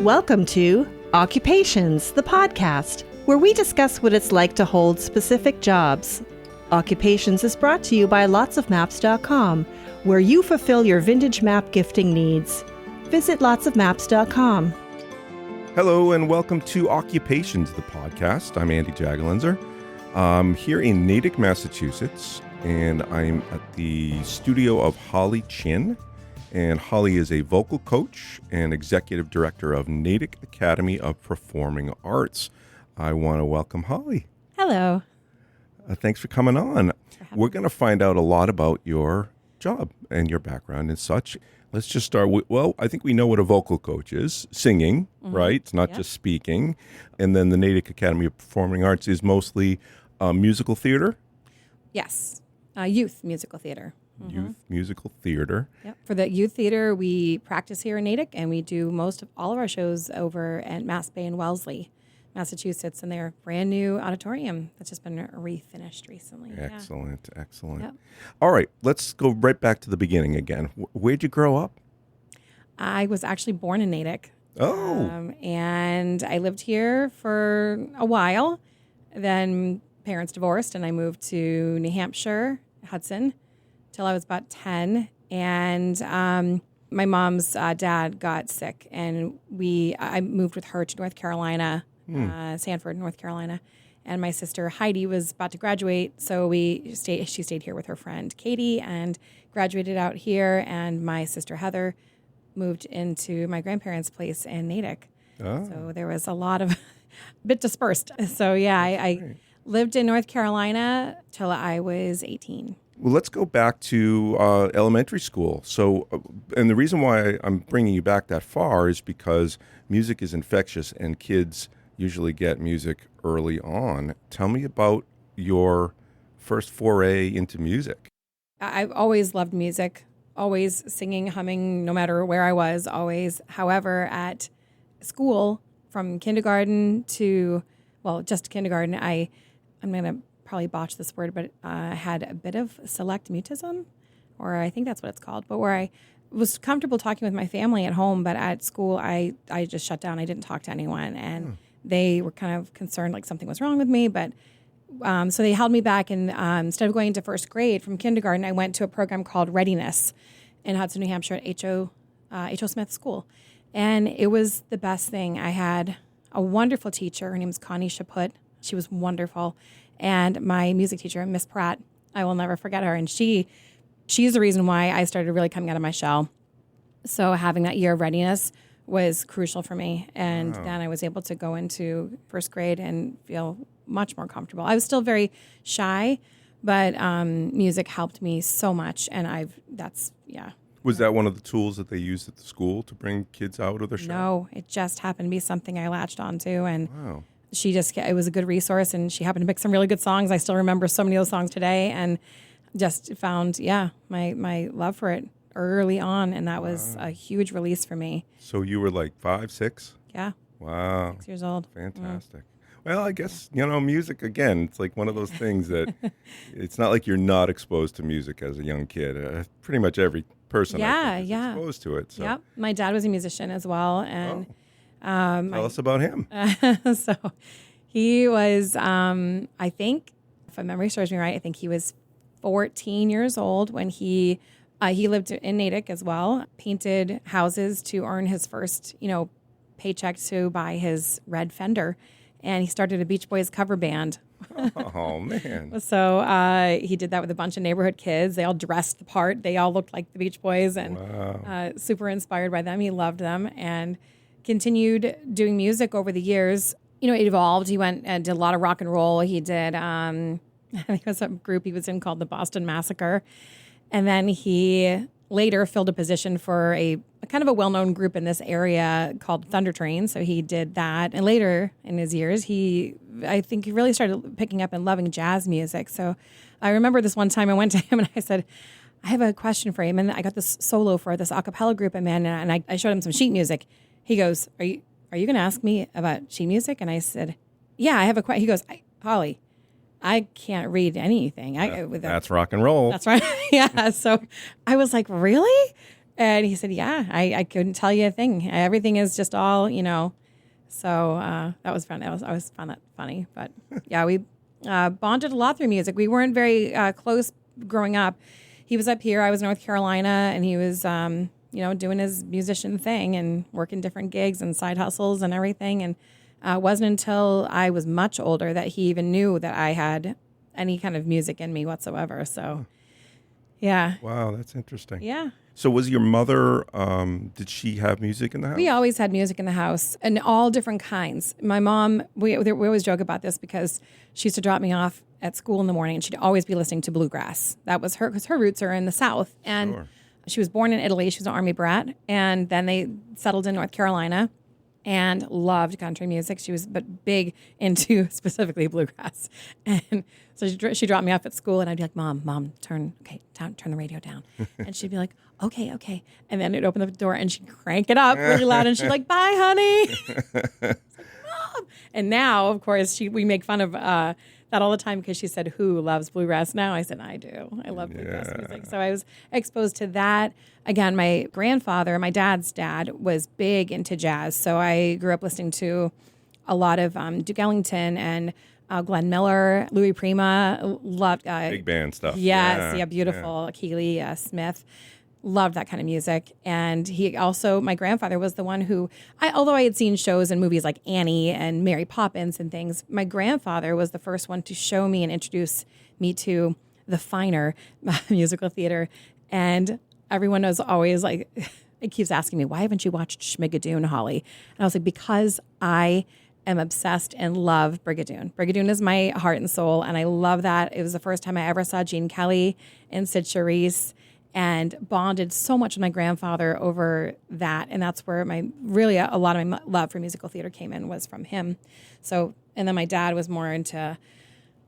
Welcome to Occupations, the podcast, where we discuss what it's like to hold specific jobs. Occupations is brought to you by lotsofmaps.com, where you fulfill your vintage map gifting needs. Visit lotsofmaps.com. Hello and welcome to Occupations, the podcast. I'm Andy Jagalenzer. I'm here in Natick, Massachusetts, and I'm at the studio of Holly Chin. And Holly is a vocal coach and executive director of Natick Academy of Performing Arts. I want to welcome Holly. Hello. Thanks for coming on. We're going to find out a lot about your job and your background and such. Let's just start with, well, I think we know what a vocal coach is, singing, right? It's not just speaking. And then the Natick Academy of Performing Arts is mostly musical theater? Yes, youth musical theater. Youth musical theater. Yep. For the youth theater, we practice here in Natick, and we do most of all of our shows over at Mass Bay in Wellesley, Massachusetts, in their brand new auditorium that's just been refinished recently. Excellent, excellent. Yep. All right, let's go right back to the beginning again. Where'd you grow up? I was actually born in Natick. Oh. And I lived here for a while. Then parents divorced, and I moved to New Hampshire, Hudson, till I was about 10. And my mom's dad got sick, and I moved with her to North Carolina, Sanford, North Carolina. And my sister Heidi was about to graduate, so she stayed here with her friend Katie and graduated out here. And my sister Heather moved into my grandparents' place in Natick. Oh. So there was a bit dispersed. So yeah, I lived in North Carolina till I was 18. Well, let's go back to elementary school. So, and the reason why I'm bringing you back that far is because music is infectious and kids usually get music early on. Tell me about your first foray into music. I've always loved music, always singing, humming, no matter where I was, always. However, at school, from kindergarten to, just kindergarten, I'm going to probably botch this word, but I had a bit of select mutism, or I think that's what it's called, but where I was comfortable talking with my family at home, but at school, I just shut down. I didn't talk to anyone, and they were kind of concerned like something was wrong with me, but so they held me back, and instead of going into first grade from kindergarten, I went to a program called Readiness in Hudson, New Hampshire at H.O. Smith School, and it was the best thing. I had a wonderful teacher. Her name was Connie Chaput. She was wonderful. And my music teacher, Miss Pratt, I will never forget her. And she's the reason why I started really coming out of my shell. So having that year of readiness was crucial for me. And then I was able to go into first grade and feel much more comfortable. I was still very shy, but music helped me so much. And Was that one of the tools that they used at the school to bring kids out of their shell? No, it just happened to be something I latched onto. And it was a good resource, and she happened to pick some really good songs. I still remember so many of those songs today, and just found, my love for it early on, and that was a huge release for me. So you were like 5, 6? Yeah. Wow. 6 years old. Fantastic. Well, I guess, music, again, it's like one of those things that it's not like you're not exposed to music as a young kid. Pretty much every person I think is exposed to it. So. Yep. My dad was a musician as well, and tell us about him. So he was, I think, if my memory serves me right, I think he was 14 years old when he lived in Natick as well, painted houses to earn his first, paycheck to buy his red Fender. And he started a Beach Boys cover band. Oh, man. So he did that with a bunch of neighborhood kids. They all dressed the part. They all looked like the Beach Boys, and super inspired by them. He loved them and continued doing music over the years. It evolved. He went and did a lot of rock and roll. He did, I think it was a group he was in called the Boston Massacre. And then he later filled a position for a kind of a well-known group in this area called Thunder Train. So he did that. And later in his years, I think he really started picking up and loving jazz music. So I remember this one time I went to him and I said, I have a question for him. And I got this solo for this a cappella group and I showed him some sheet music. He goes, are you going to ask me about sheet music? And I said, yeah, I have a question. He goes, Holly, I can't read anything. That's rock and roll. That's right. Yeah. So I was like, really? And he said, yeah, I couldn't tell you a thing. Everything is just all, So that was fun. I always found that funny. But yeah, we bonded a lot through music. We weren't very close growing up. He was up here. I was in North Carolina, and he was, doing his musician thing and working different gigs and side hustles and everything. And it wasn't until I was much older that he even knew that I had any kind of music in me whatsoever. So, yeah. Wow, that's interesting. Yeah. So was your mother, did she have music in the house? We always had music in the house, and all different kinds. My mom, we always joke about this because she used to drop me off at school in the morning, and she'd always be listening to bluegrass. That was her, because her roots are in the South. And Sure. She was born in Italy. She was an Army brat, and then they settled in North Carolina and loved country music. She was big into specifically bluegrass. And so she dropped me off at school, and I'd be like, Mom, turn the radio down. And she'd be like, okay. And then it'd open the door, and she'd crank it up really loud, and she'd like, bye, honey. It's like, Mom. And now, of course, we make fun of that all the time because she said, who loves bluegrass now? I said, I do. I love bluegrass music. So I was exposed to that. Again, my grandfather, my dad's dad, was big into jazz. So I grew up listening to a lot of Duke Ellington and Glenn Miller, Louis Prima. Loved big band stuff. Yes, beautiful. Yeah. Keeley Smith. Loved that kind of music. And he also, my grandfather was the one who, although I had seen shows and movies like Annie and Mary Poppins and things, my grandfather was the first one to show me and introduce me to the finer musical theater. And everyone was always like, it keeps asking me, why haven't you watched Schmigadoon, Holly? And I was like, because I am obsessed and love Brigadoon. Brigadoon is my heart and soul, and I love that. It was the first time I ever saw Gene Kelly and Sid Charisse, and bonded so much with my grandfather over that. And that's where a lot of my love for musical theater came in, was from him. So, and then my dad was more into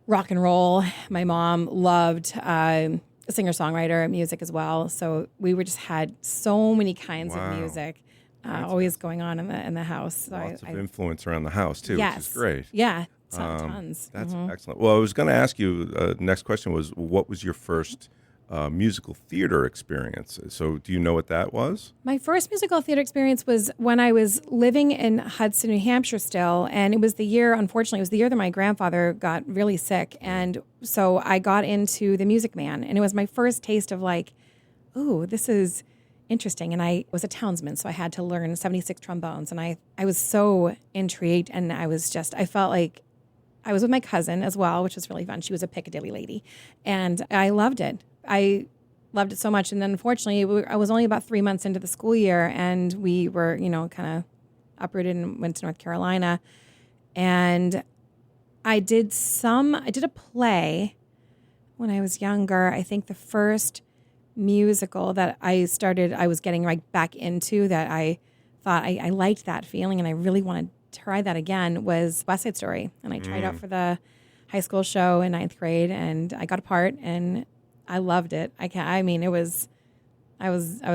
rock and roll. My mom loved singer-songwriter music as well. So we just had so many kinds of music always going on in the house. So Lots of influence around the house too, yes. which is great. Yeah, tons. That's excellent. Well, I was going to ask you, next question was, what was your first musical theater experience? So do you know what that was? My first musical theater experience was when I was living in Hudson, New Hampshire still. And it was the year that my grandfather got really sick. And so I got into The Music Man. And it was my first taste of like, ooh, this is interesting. And I was a townsman, so I had to learn 76 trombones. And I was so intrigued. And I felt like I was with my cousin as well, which was really fun. She was a Piccadilly lady. And I loved it. I loved it so much. And then unfortunately, I was only about 3 months into the school year, and we were, kind of uprooted and went to North Carolina. And I did a play when I was younger. I think the first musical that I was getting right back into, that I thought I liked that feeling and I really wanted to try that again, was West Side Story. And I tried out for the high school show in 9th grade, and I got a part, and I loved it. I was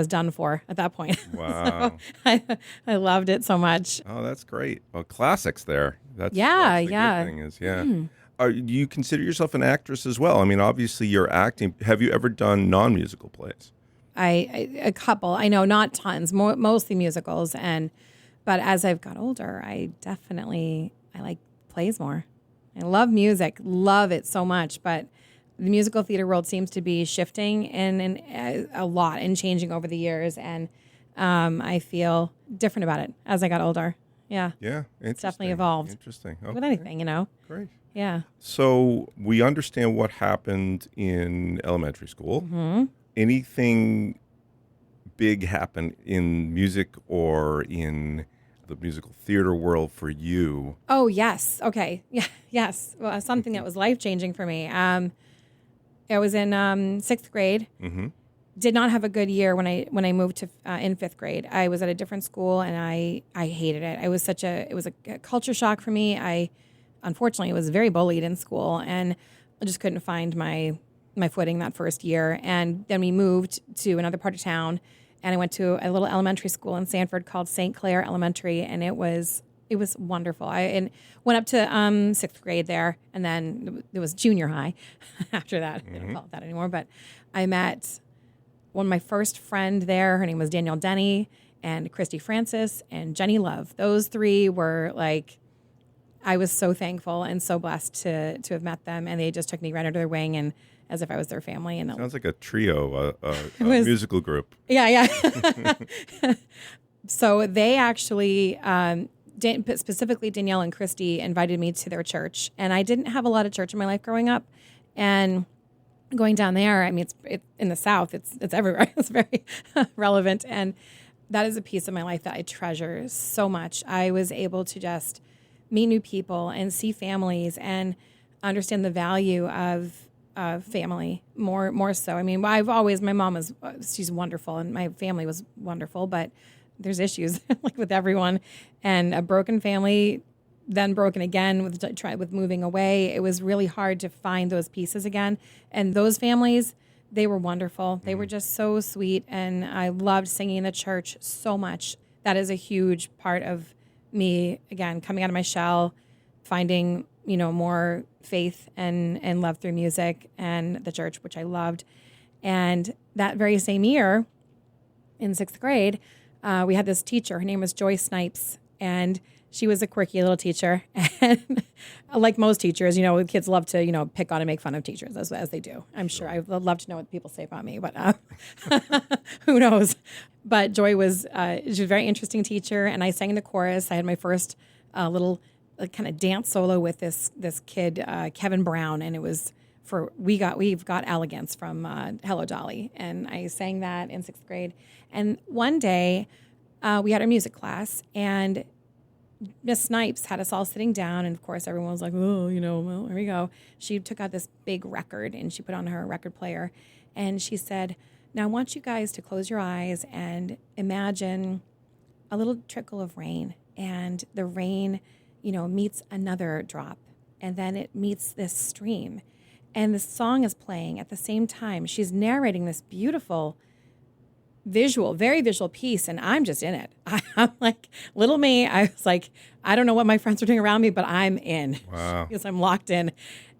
done for at that point. Wow. So I loved it so much. Oh, that's great. Well, classics there. That's the good thing is, do you consider yourself an actress as well? I mean, obviously you're acting. Have you ever done non-musical plays? A couple. I know, not tons, mostly musicals. But as I've got older, I like plays more. I love music, love it so much, but the musical theater world seems to be shifting and a lot and changing over the years, and I feel different about it as I got older. Yeah. Yeah. It's definitely evolved. Interesting. Okay. With anything, Great. Yeah. So we understand what happened in elementary school. Mm-hmm. Anything big happen in music or in the musical theater world for you? Oh, yes. Okay. Yeah. Yes. Well, something that was life-changing for me. I was in 6th grade. Mm-hmm. Did not have a good year when I moved to in 5th grade. I was at a different school, and I hated it. It was a culture shock for me. I unfortunately was very bullied in school, and I just couldn't find my footing that first year. And then we moved to another part of town, and I went to a little elementary school in Sanford called St. Clair Elementary, and it was wonderful. I went up to 6th grade there, and then it was junior high after that. They don't call it that anymore. But I met one of my first friend there, her name was Danielle Denny, and Christy Francis and Jenny Love. Those three were like, I was so thankful and so blessed to have met them, and they just took me right under their wing and as if I was their family. And sounds like a trio, a musical group. Yeah. So they actually, specifically Danielle and Christy, invited me to their church, and I didn't have a lot of church in my life growing up, and going down there, I mean, it's in the South, it's everywhere. It's very relevant, and that is a piece of my life that I treasure so much. I was able to just meet new people and see families and understand the value of family more so. I mean, my mom she's wonderful, and my family was wonderful, but there's issues like with everyone, and a broken family, then broken again with moving away. It was really hard to find those pieces again. And those families, they were wonderful. They were just so sweet, and I loved singing in the church so much. That is a huge part of me, again, coming out of my shell, finding, more faith and love through music and the church, which I loved. And that very same year, in 6th grade, we had this teacher. Her name was Joy Snipes, and she was a quirky little teacher. And like most teachers, kids love to, pick on and make fun of teachers, as they do. I'm sure. I would love to know what people say about me, but who knows? But Joy she was a very interesting teacher, and I sang in the chorus. I had my first little kind of dance solo with this kid, Kevin Brown, and it was for We've Got Elegance from Hello Dolly, and I sang that in 6th grade. And one day we had our music class, and Miss Snipes had us all sitting down, and of course everyone was like, oh, well, here we go. She took out this big record, and she put on her record player, and she said, now I want you guys to close your eyes and imagine a little trickle of rain, and the rain, meets another drop, and then it meets this stream, and the song is playing at the same time. She's narrating this beautiful very visual piece, and I'm just in it. I'm like, little me, I was like, I don't know what my friends are doing around me, but I'm in. Wow. Because I'm locked in.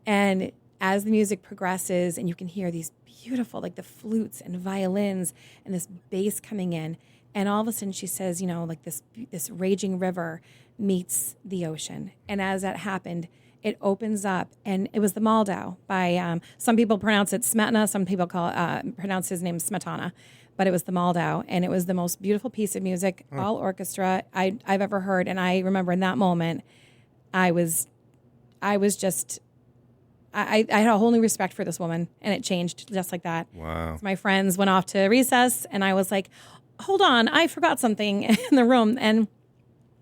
And as the music progresses, and you can hear these beautiful, like the flutes and violins and this bass coming in, and all of a sudden she says, like this raging river meets the ocean. And as that happened, it opens up, and it was the Moldau by, some people pronounce it Smetana, some people pronounce his name Smetana, but it was the Moldau, and it was the most beautiful piece of music, all orchestra I've ever heard. And I remember in that moment, I had a whole new respect for this woman, and it changed just like that. Wow. So my friends went off to recess, and I was like, hold on, I forgot something in the room. And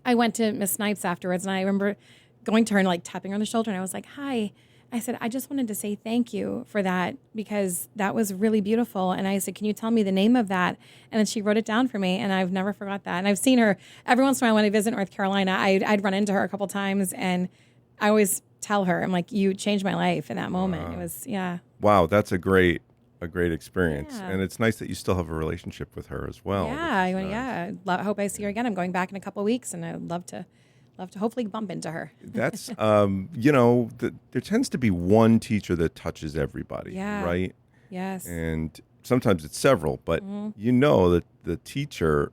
I went to Miss Snipes afterwards, and I remember going to her and like tapping her on the shoulder, and I was like, hi. I said, I just wanted to say thank you for that, because that was really beautiful. And I said, can you tell me the name of that? And then she wrote it down for me, and I've never forgot that. And I've seen her every once in a while when I visit North Carolina. I'd run into her a couple times, and I always tell her, I'm like, you changed my life in that moment. Wow. It was, yeah. Wow, that's a great experience. Yeah. And it's nice that you still have a relationship with her as well. Yeah, I hope I see her again. I'm going back in a couple of weeks, and I'd love to hopefully bump into her. That's, there tends to be one teacher that touches everybody, Yeah. right? Yes. And sometimes it's several, but that the teacher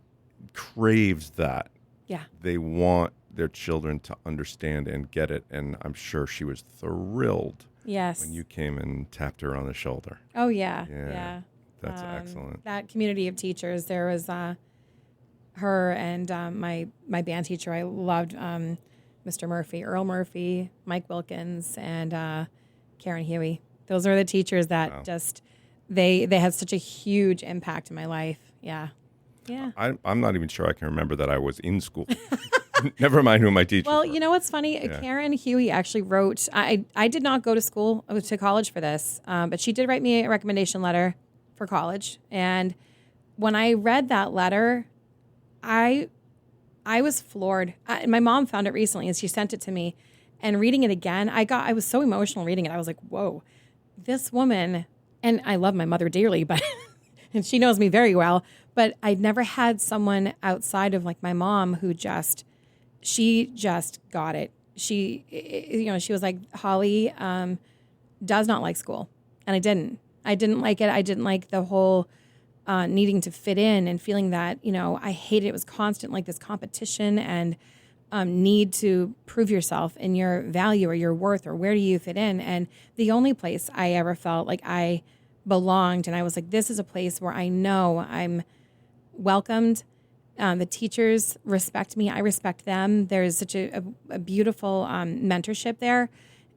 craves that. Yeah. They want their children to understand and get it. And I'm sure she was thrilled Yes. when you came and tapped her on the shoulder. Oh, yeah. Yeah. Yeah. That's excellent. That community of teachers, there was her and my band teacher. I loved Mr. Murphy, Earl Murphy, Mike Wilkins, and Karen Huey. Those are the teachers that just, they had such a huge impact in my life. Yeah. Yeah. I'm not even sure I can remember that I was in school. Never mind who my teachers Well, were. you know what's funny? Yeah. Karen Huey actually wrote, I did not go to college for this, but she did write me a recommendation letter for college. And when I read that letter, I was floored. My mom found it recently, and she sent it to me. And reading it again, I was so emotional reading it. I was like, whoa, this woman, and I love my mother dearly, but and she knows me very well, but I'd never had someone outside of like my mom who she just got it. She was like, Holly does not like school. And I didn't like it. I didn't like the whole needing to fit in and feeling that, I hated it. It was constant, like this competition and need to prove yourself and your value or your worth or where do you fit in. And the only place I ever felt like I belonged and I was like, this is a place where I know I'm welcomed. The teachers respect me. I respect them. There's such a beautiful mentorship there.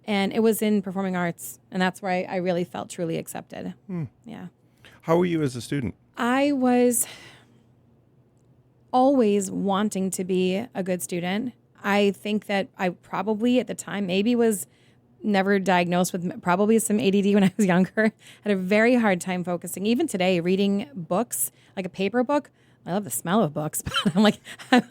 And it was in performing arts. And that's where I really felt truly accepted. Yeah. How were you as a student? I was always wanting to be a good student. I think that I probably at the time maybe was never diagnosed with probably some ADD when I was younger. Had a very hard time focusing. Even today, reading books, like a paper book, I love the smell of books, but I'm like, I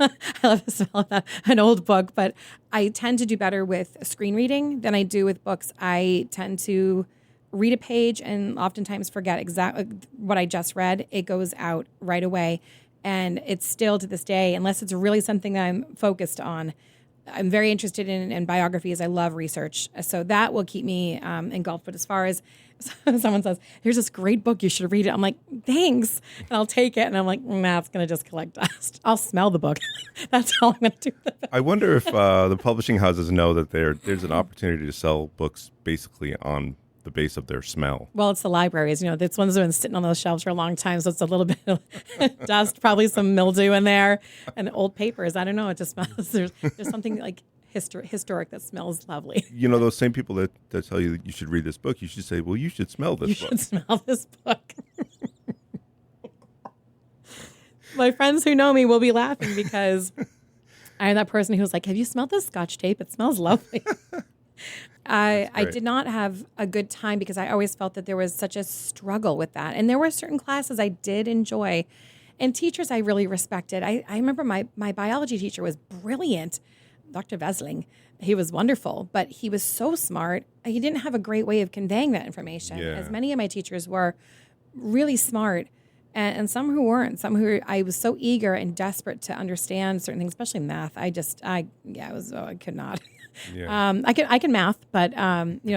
love the smell of an old book, but I tend to do better with screen reading than I do with books. I tend to read a page and oftentimes forget exactly what I just read. It goes out right away. And it's still to this day, unless it's really something that I'm focused on, I'm very interested in biographies. I love research. So that will keep me engulfed. But as far as someone says, here's this great book, you should read it. I'm like, thanks. And I'll take it. And I'm like, nah, it's going to just collect dust. I'll smell the book. That's all I'm going to do with it. I wonder if the publishing houses know that there's an opportunity to sell books basically on the base of their smell. Well, it's the libraries. This one's been sitting on those shelves for a long time, so it's a little bit of dust, probably some mildew in there, and old papers. I don't know. It just smells. There's something like historic that smells lovely. Those same people that tell you that you should read this book, you should say, well, you should smell this book. You should smell this book. My friends who know me will be laughing because I am that person who's like, have you smelled this Scotch tape? It smells lovely. I did not have a good time because I always felt that there was such a struggle with that. And there were certain classes I did enjoy and teachers I really respected. I remember my biology teacher was brilliant, Dr. Vesling. He was wonderful, but he was so smart. He didn't have a great way of conveying that information. Yeah. As many of my teachers were really smart and some who weren't, some who I was so eager and desperate to understand certain things, especially math. I could not. Yeah. I can math, but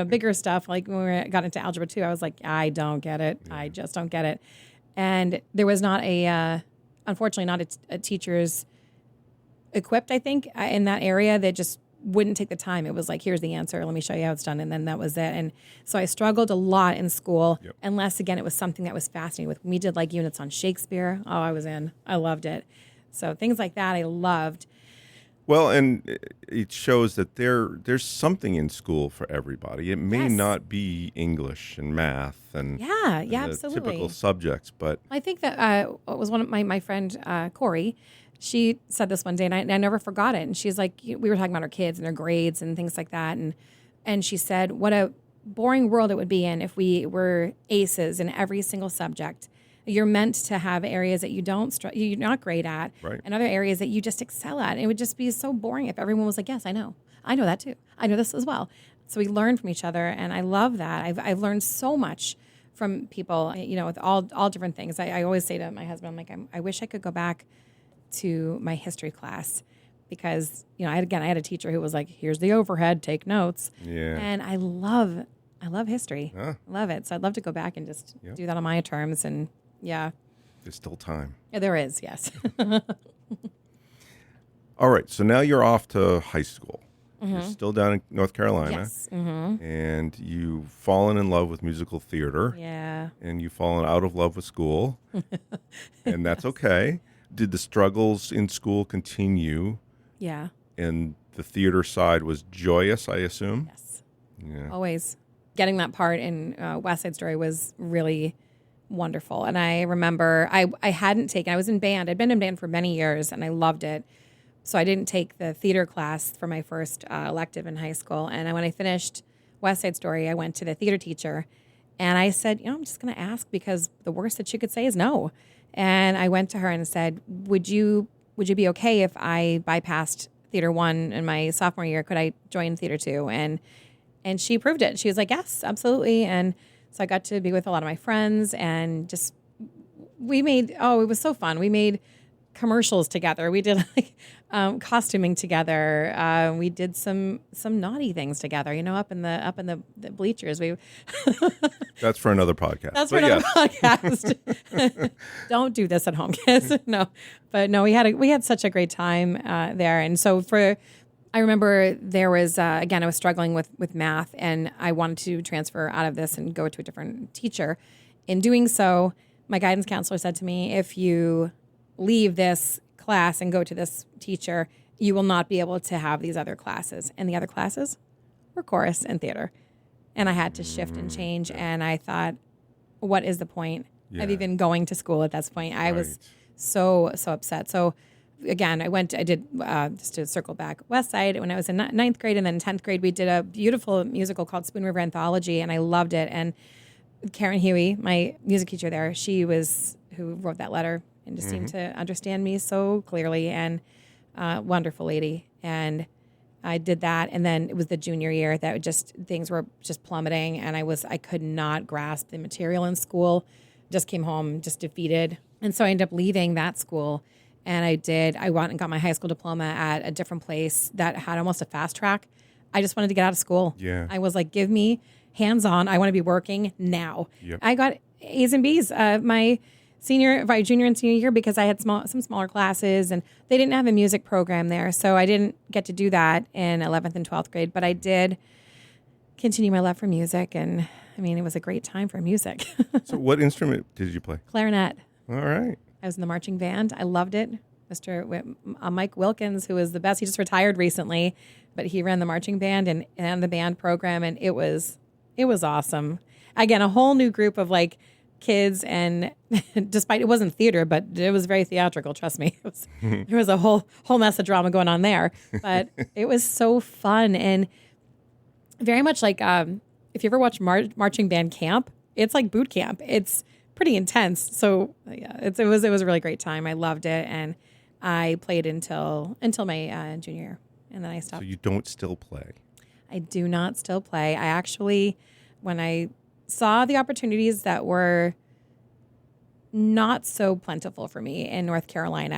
bigger stuff like when we got into algebra 2, I was like, I don't get it. Yeah. I just don't get it. And there was not unfortunately, not a teachers equipped, I think, in that area that just wouldn't take the time. It was like, here's the answer. Let me show you how it's done. And then that was it. And so I struggled a lot in school, unless, again, it was something that was fascinating with. We did like units on Shakespeare. Oh, I was in. I loved it. So things like that I loved. Well, and it shows that there's something in school for everybody. It may not be English and math and absolutely typical subjects, but I think that it was one of my friend Corey. She said this one day, and I never forgot it. And she's like, we were talking about our kids and their grades and things like that, and she said, what a boring world it would be in if we were aces in every single subject. You're meant to have areas that you're not great at, right, and other areas that you just excel at. And it would just be so boring if everyone was like, yes, I know that too. I know this as well. So we learn from each other, and I love that. I've learned so much from people, with all different things. I always say to my husband, I'm like, I wish I could go back to my history class because, I had a teacher who was like, here's the overhead, take notes. Yeah. And I love history. Huh. I love it. So I'd love to go back and just do that on my terms. And yeah. There's still time. Yeah, there is, yes. All right. So now you're off to high school. Mm-hmm. You're still down in North Carolina. Yes. Mm-hmm. And you've fallen in love with musical theater. Yeah. And you've fallen out of love with school. And that's okay. Did the struggles in school continue? Yeah. And the theater side was joyous, I assume? Yes. Yeah. Always. Getting that part in West Side Story was really wonderful. And I remember I was in band. I'd been in band for many years, and I loved it. So I didn't take the theater class for my first elective in high school. And when I finished West Side Story, I went to the theater teacher, and I said, I'm just going to ask because the worst that she could say is no. And I went to her and said, would you be okay if I bypassed Theater 1 in my sophomore year? Could I join Theater 2? And she approved it. She was like, yes, absolutely. And so I got to be with a lot of my friends and just it was so fun. We made commercials together. We did like costuming together. We did some naughty things together. Up in the bleachers. That's for another podcast. That's for another podcast. Don't do this at home, kids. No, but no, we had such a great time there. And so I remember there was again, I was struggling with math, and I wanted to transfer out of this and go to a different teacher. In doing so, my guidance counselor said to me, if you leave this class and go to this teacher, you will not be able to have these other classes. And the other classes were chorus and theater. And I had to shift and change. And I thought, what is the point of even going to school at this point? I was so upset. So again, I did, just to circle back, West Side, when I was in ninth grade, and then 10th grade, we did a beautiful musical called Spoon River Anthology, and I loved it. And Karen Huey, my music teacher there, she was who wrote that letter and just seemed to understand me so clearly, and wonderful lady. And I did that, and then it was the junior year that things were just plummeting, and I could not grasp the material in school. Just came home just defeated, and so I ended up leaving that school. And I went and got my high school diploma at a different place that had almost a fast track. I just wanted to get out of school. Yeah. I was like, give me hands-on. I want to be working now. Yep. I got A's and B's my junior and senior year because I had some smaller classes, and they didn't have a music program there. So I didn't get to do that in 11th and 12th grade, but I did continue my love for music. And I mean, it was a great time for music. So what instrument did you play? Clarinet. All right. I was in the marching band. I loved it. Mike Wilkins, who was the best, he just retired recently, but he ran the marching band and the band program, and it was awesome. Again, a whole new group of like kids, and despite it wasn't theater, but it was very theatrical. Trust me, there was a whole mess of drama going on there, but it was so fun and very much like if you ever watch marching band camp, it's like boot camp. It's pretty intense. So yeah, it was a really great time. I loved it, and I played until my junior year, and then I stopped. So you don't still play? I do not still play. I actually, when I saw the opportunities that were not so plentiful for me in North Carolina,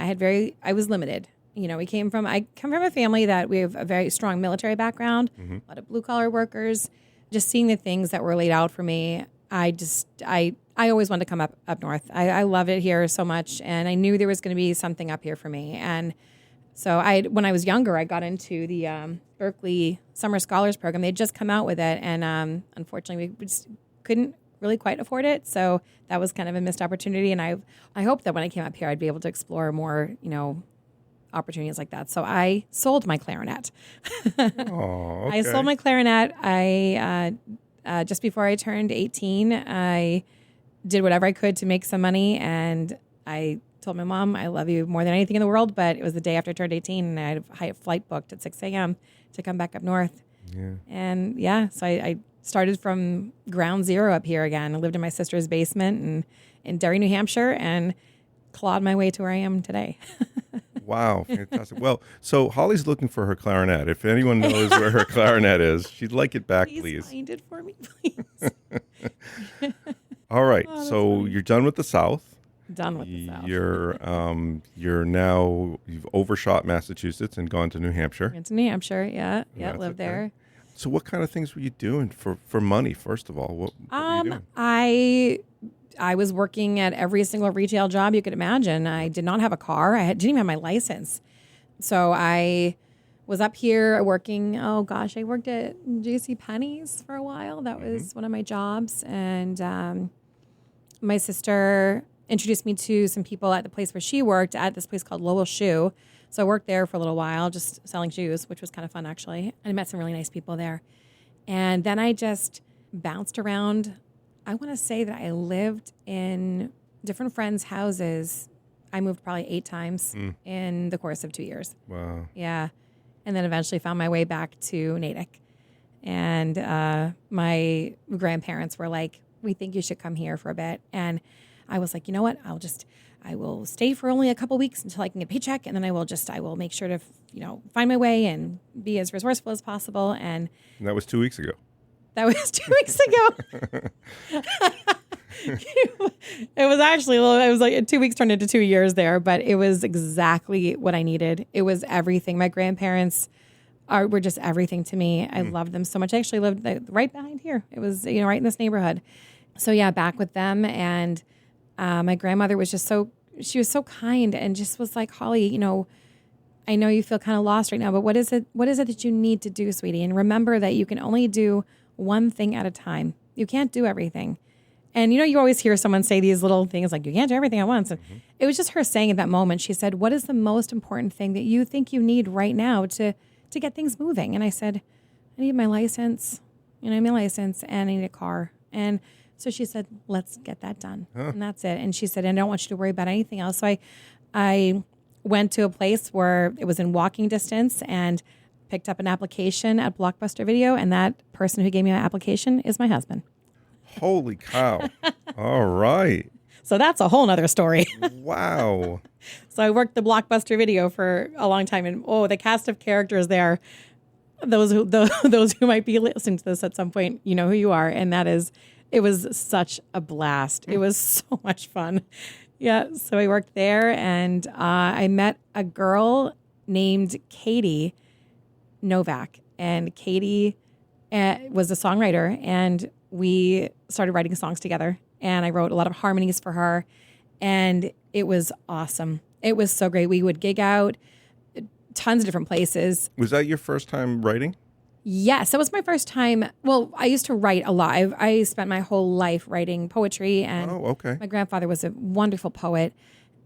I was limited. I come from a family that we have a very strong military background, a lot of blue collar workers. Just seeing the things that were laid out for me, I always wanted to come up north. I love it here so much, and I knew there was going to be something up here for me. And so when I was younger, I got into the Berkeley Summer Scholars Program. They'd just come out with it, and unfortunately, we just couldn't really quite afford it. So that was kind of a missed opportunity. And I hope that when I came up here, I'd be able to explore more, opportunities like that. So I sold my clarinet. Oh, okay. I sold my clarinet. Just before I turned 18, I did whatever I could to make some money, and I told my mom, I love you more than anything in the world, but it was the day after I turned 18, and I had a flight booked at 6 a.m. to come back up north. Yeah. And so I started from ground zero up here again. I lived in my sister's basement in Derry, New Hampshire, and clawed my way to where I am today. Wow, fantastic. Well, so Holly's looking for her clarinet. If anyone knows where her clarinet is, she'd like it back, please. Find it for me, please. All right, Oh, so funny. You're done with the South. Done with the South. You've overshot Massachusetts and gone to New Hampshire. Went to New Hampshire, yeah, lived okay. there. So what kind of things were you doing for money, first of all? What were you doing? I was working at every single retail job you could imagine. I did not have a car. Didn't even have my license. So I was up here working. Oh gosh, I worked at JCPenney's for a while. That was one of my jobs. And my sister introduced me to some people at the place where she worked at this place called Lowell Shoe. So I worked there for a little while, just selling shoes, which was kind of fun actually. And I met some really nice people there. And then I just bounced around. I want to say that I lived in different friends' houses. I moved probably 8 times in the course of 2 years. Wow. Yeah. And then eventually found my way back to Natick. And my grandparents were like, we think you should come here for a bit. And I was like, you know what? I will stay for only a couple weeks until I can get a paycheck. And then I will make sure to, find my way and be as resourceful as possible. And that was 2 weeks ago. That was 2 weeks ago. It was actually it was like 2 weeks turned into 2 years there, but it was exactly what I needed. It was everything. My grandparents were just everything to me. I loved them so much. I actually lived right behind here. It was, right in this neighborhood. So yeah, back with them. And my grandmother was just she was so kind and just was like, Holly, I know you feel kind of lost right now, but what is it that you need to do, sweetie? And remember that you can only do one thing at a time. You can't do everything. And you always hear someone say these little things like, you can't do everything at once. And it was just her saying at that moment, she said, what is the most important thing that you think you need right now to get things moving? And I said, I need my license. I need my license and I need a car. And so she said, let's get that done. And that's it. And she said, I don't want you to worry about anything else. So I went to a place where it was in walking distance and picked up an application at Blockbuster Video. And that person who gave me my application is my husband. Holy cow. All right. So that's a whole nother story. Wow. So I worked the Blockbuster Video for a long time. And the cast of characters there, those who might be listening to this at some point, you know who you are. And it was such a blast. It was so much fun. Yeah. So I worked there and I met a girl named Katie Novak. And Katie was a songwriter and we started writing songs together. And I wrote a lot of harmonies for her. And it was awesome. It was so great. We would gig out tons of different places. Was that your first time writing? Yes, that was my first time. Well, I used to write a lot. I spent my whole life writing poetry. And my grandfather was a wonderful poet.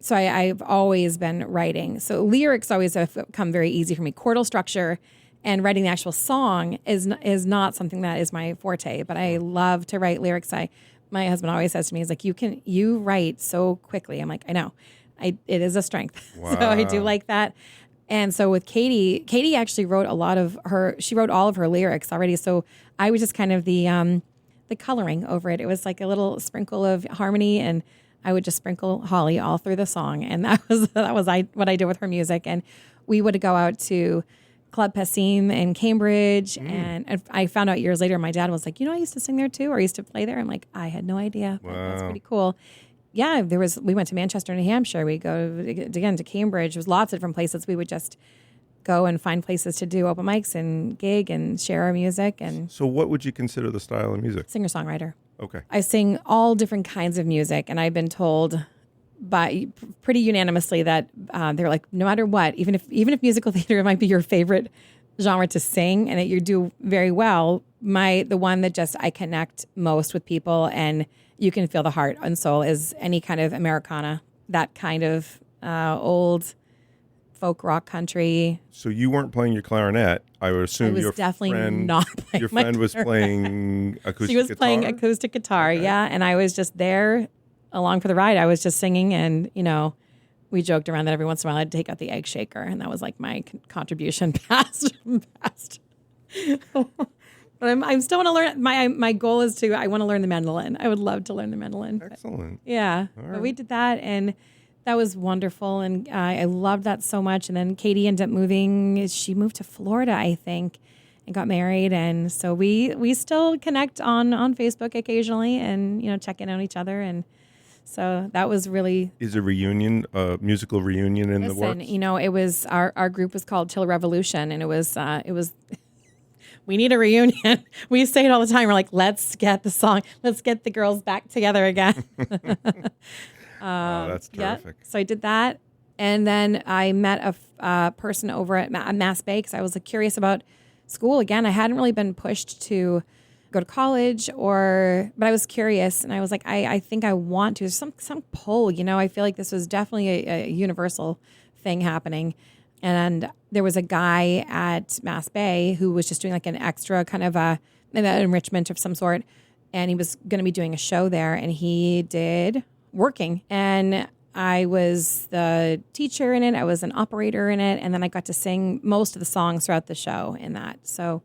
So I've always been writing. So lyrics always have come very easy for me. Chordal structure and writing the actual song is not something that is my forte, but I love to write lyrics. My husband always says to me, he's like, you write so quickly. I'm like, I know. It is a strength. Wow. So I do like that. And so with Katie actually wrote she wrote all of her lyrics already. So I was just kind of the coloring over it. It was like a little sprinkle of harmony and I would just sprinkle Holly all through the song. And that was what I did with her music. And we would go out to Club Passim in Cambridge. And I found out years later, my dad was like, I used to sing there too, or I used to play there. I'm like, I had no idea. Wow. That's pretty cool. Yeah, we went to Manchester, New Hampshire. We go again to Cambridge. There was lots of different places. We would just go and find places to do open mics and gig and share our music. And so what would you consider the style of music? Singer-songwriter. Okay. I sing all different kinds of music, and I've been told pretty unanimously that they're like, no matter what, even if musical theater might be your favorite genre to sing and that you do very well, the one that just I connect most with people and you can feel the heart and soul is any kind of Americana, that kind of old folk rock country. So you weren't playing your clarinet. I would assume I was definitely not playing your friend was playing acoustic guitar? She was playing acoustic guitar, okay. Yeah. And I was just there along for the ride. I was just singing and, we joked around that every once in a while I'd take out the egg shaker and that was like my contribution past. But I'm still want to learn. My goal is I want to learn the mandolin. I would love to learn the mandolin. Excellent. Yeah. Right. But we did that and that was wonderful. And I loved that so much. And then Katie ended up moving. She moved to Florida, I think, and got married. And so we still connect on Facebook occasionally and, check in on each other. And so that was really... Is a reunion, a musical reunion in the works? It was, our group was called Till Revolution. And it was we need a reunion. We say it all the time. We're like, let's get the girls back together again. That's terrific. Yeah. So I did that. And then I met a person over at Mass Bay because I was curious about school. Again, I hadn't really been pushed to go to college but I was curious and I was like, I think I want to. There's some pull, I feel like this was definitely a universal thing happening. And there was a guy at Mass Bay who was just doing an extra kind of an enrichment of some sort. And he was going to be doing a show there and he did working. And I was the teacher in it. I was an operator in it. And then I got to sing most of the songs throughout the show in that. So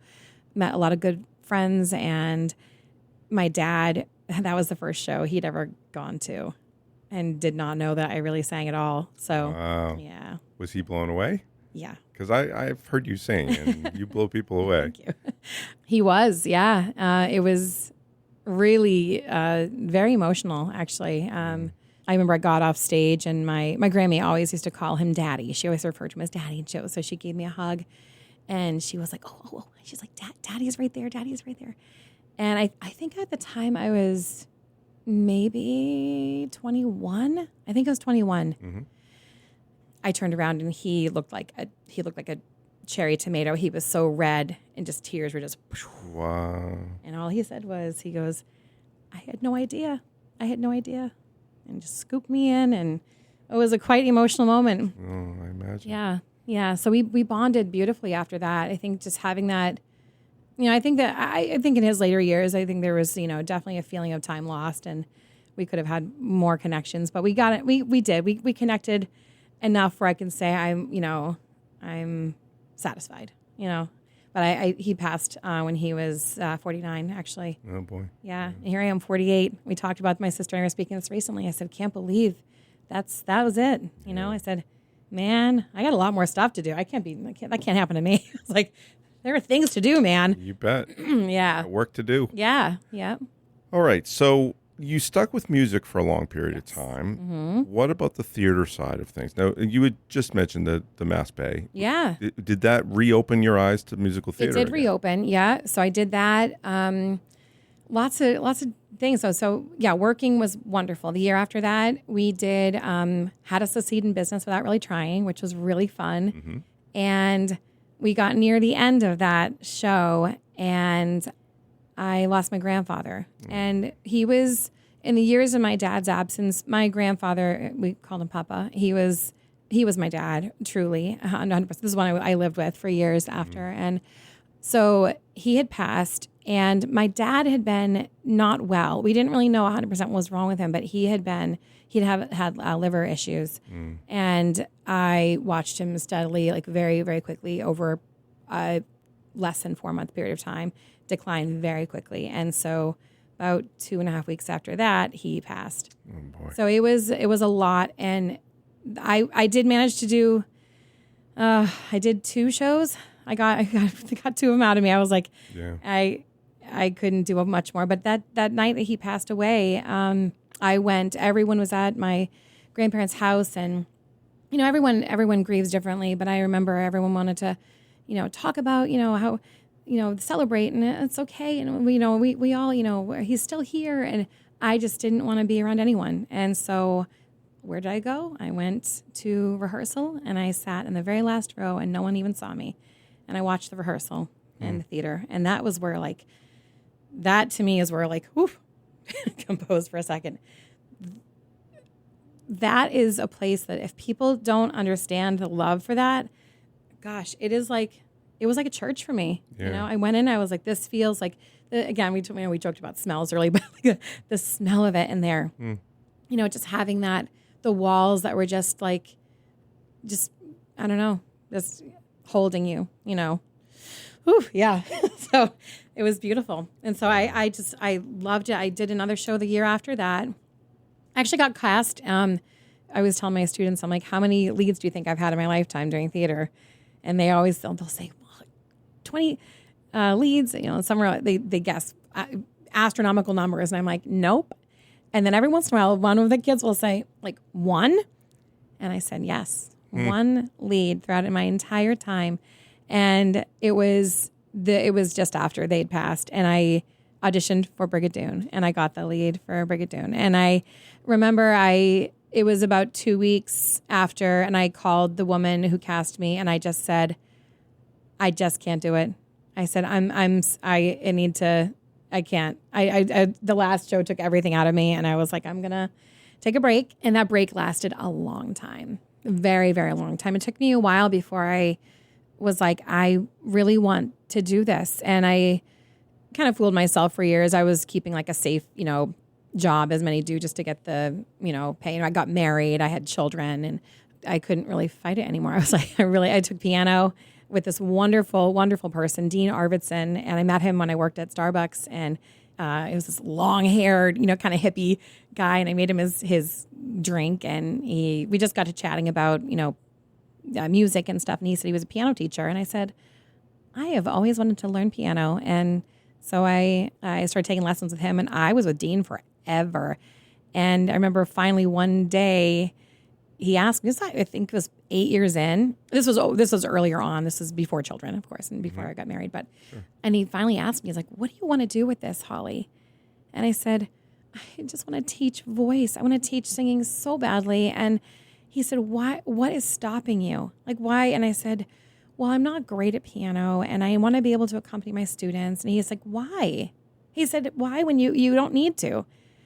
met a lot of good friends. And my dad, that was the first show he'd ever gone to and did not know that I really sang at all. So, wow. Yeah. Was he blown away? Yeah. Because I've heard you sing and you blow people away. Thank you. He was, yeah. It was really very emotional, actually. I remember I got off stage, and my Grammy always used to call him Daddy. She always referred to him as Daddy. And so she gave me a hug, and she was like, oh. She's like, Daddy is right there. Daddy is right there. And I think at the time I was maybe 21. I think I was 21. Mm-hmm. I turned around, and he looked like a cherry tomato. He was so red, and just tears were just. Wow. And all he said was, he goes, I had no idea. And just scooped me in, and it was a quite emotional moment. Oh, I imagine. Yeah. So we bonded beautifully after that. I think just having that, I think in his later years, I think there was, definitely a feeling of time lost, and we could have had more connections, but we got it. We did. We connected enough where I can say I'm satisfied, But he passed when he was 49, actually. Oh, boy. Yeah. And here I am, 48. We talked about, my sister and I were speaking this recently. I said, can't believe that was it. I said, man, I got a lot more stuff to do. That can't happen to me. It's like, there are things to do, man. You bet. Yeah. Got work to do. Yeah. All right. So you stuck with music for a long period of time. Mm-hmm. What about the theater side of things? Now, you had just mentioned the Mass Bay. Yeah. Did that reopen your eyes to musical theater? It did reopen, yeah. So I did that. Lots of things. So yeah, working was wonderful. The year after that, we did How to Succeed in Business Without Really Trying, which was really fun. Mm-hmm. And we got near the end of that show, and I lost my grandfather. And he was, in the years of my dad's absence, my grandfather, we called him Papa, he was my dad, truly, 100%. This is one I lived with for years after. And so he had passed, and my dad had been not well. We didn't really know 100% what was wrong with him, but he'd had liver issues. And I watched him steadily, like very, very quickly over a less than 4-month period of time, decline very quickly. And so about 2.5 weeks after that, he passed. Oh, boy. So it was a lot. And I did manage to do, I did 2 shows. I got 2 of them out of me. I was like, yeah. I couldn't do much more. But that night that he passed away, I went, everyone was at my grandparents' house, and, everyone grieves differently, but I remember everyone wanted to, talk about, how, celebrate, and it's okay. And we all, he's still here. And I just didn't want to be around anyone. And so where did I go? I went to rehearsal, and I sat in the very last row, and no one even saw me. And I watched the rehearsal in the theater. And that was where, that to me is where, whew, compose for a second. That is a place that if people don't understand the love for that, gosh, it was like a church for me. Yeah. I went in, I was like, this feels like, again, we joked about smells earlier, but the smell of it in there, just having that, the walls that were just I don't know, just holding you, Ooh, yeah. So it was beautiful. And so I loved it. I did another show the year after that. I actually got cast. I was telling my students, I'm like, how many leads do you think I've had in my lifetime doing theater? And they'll say, well, 20 leads, somewhere they guess astronomical numbers. And I'm like, nope. And then every once in a while, one of the kids will say, 1? And I said, yes, 1 lead throughout my entire time. And it was just after they'd passed, and I auditioned for Brigadoon, and I got the lead for Brigadoon. And I remember it was about 2 weeks after, and I called the woman who cast me, and I just said, I just can't do it. I said, I can't. The last show took everything out of me, and I was like, I'm gonna take a break. And that break lasted a long time, very, very long time. It took me a while before I was like, I really want to do this. And I kind of fooled myself for years. I was keeping a safe, job, as many do, just to get the, pay. I got married, I had children, and I couldn't really fight it anymore. I was like, I took piano with this wonderful, wonderful person, Dean Arvidsson. And I met him when I worked at Starbucks, and it was this long-haired, kind of hippie guy. And I made him his drink, and we just got to chatting about, music and stuff. And he said he was a piano teacher. And I said, I have always wanted to learn piano. And So I started taking lessons with him, and I was with Dean forever. And I remember finally one day he asked me, I think it was 8 years in. This was earlier on. This was before children, of course, and before I got married. But and he finally asked me, he's like, "What do you want to do with this, Holly?" And I said, "I just want to teach voice. I want to teach singing so badly." And he said, "Why? What is stopping you? Like, why?" And I said, "Well, I'm not great at piano, and I want to be able to accompany my students." And he's like, "Why?" He said, "Why when you don't need to?"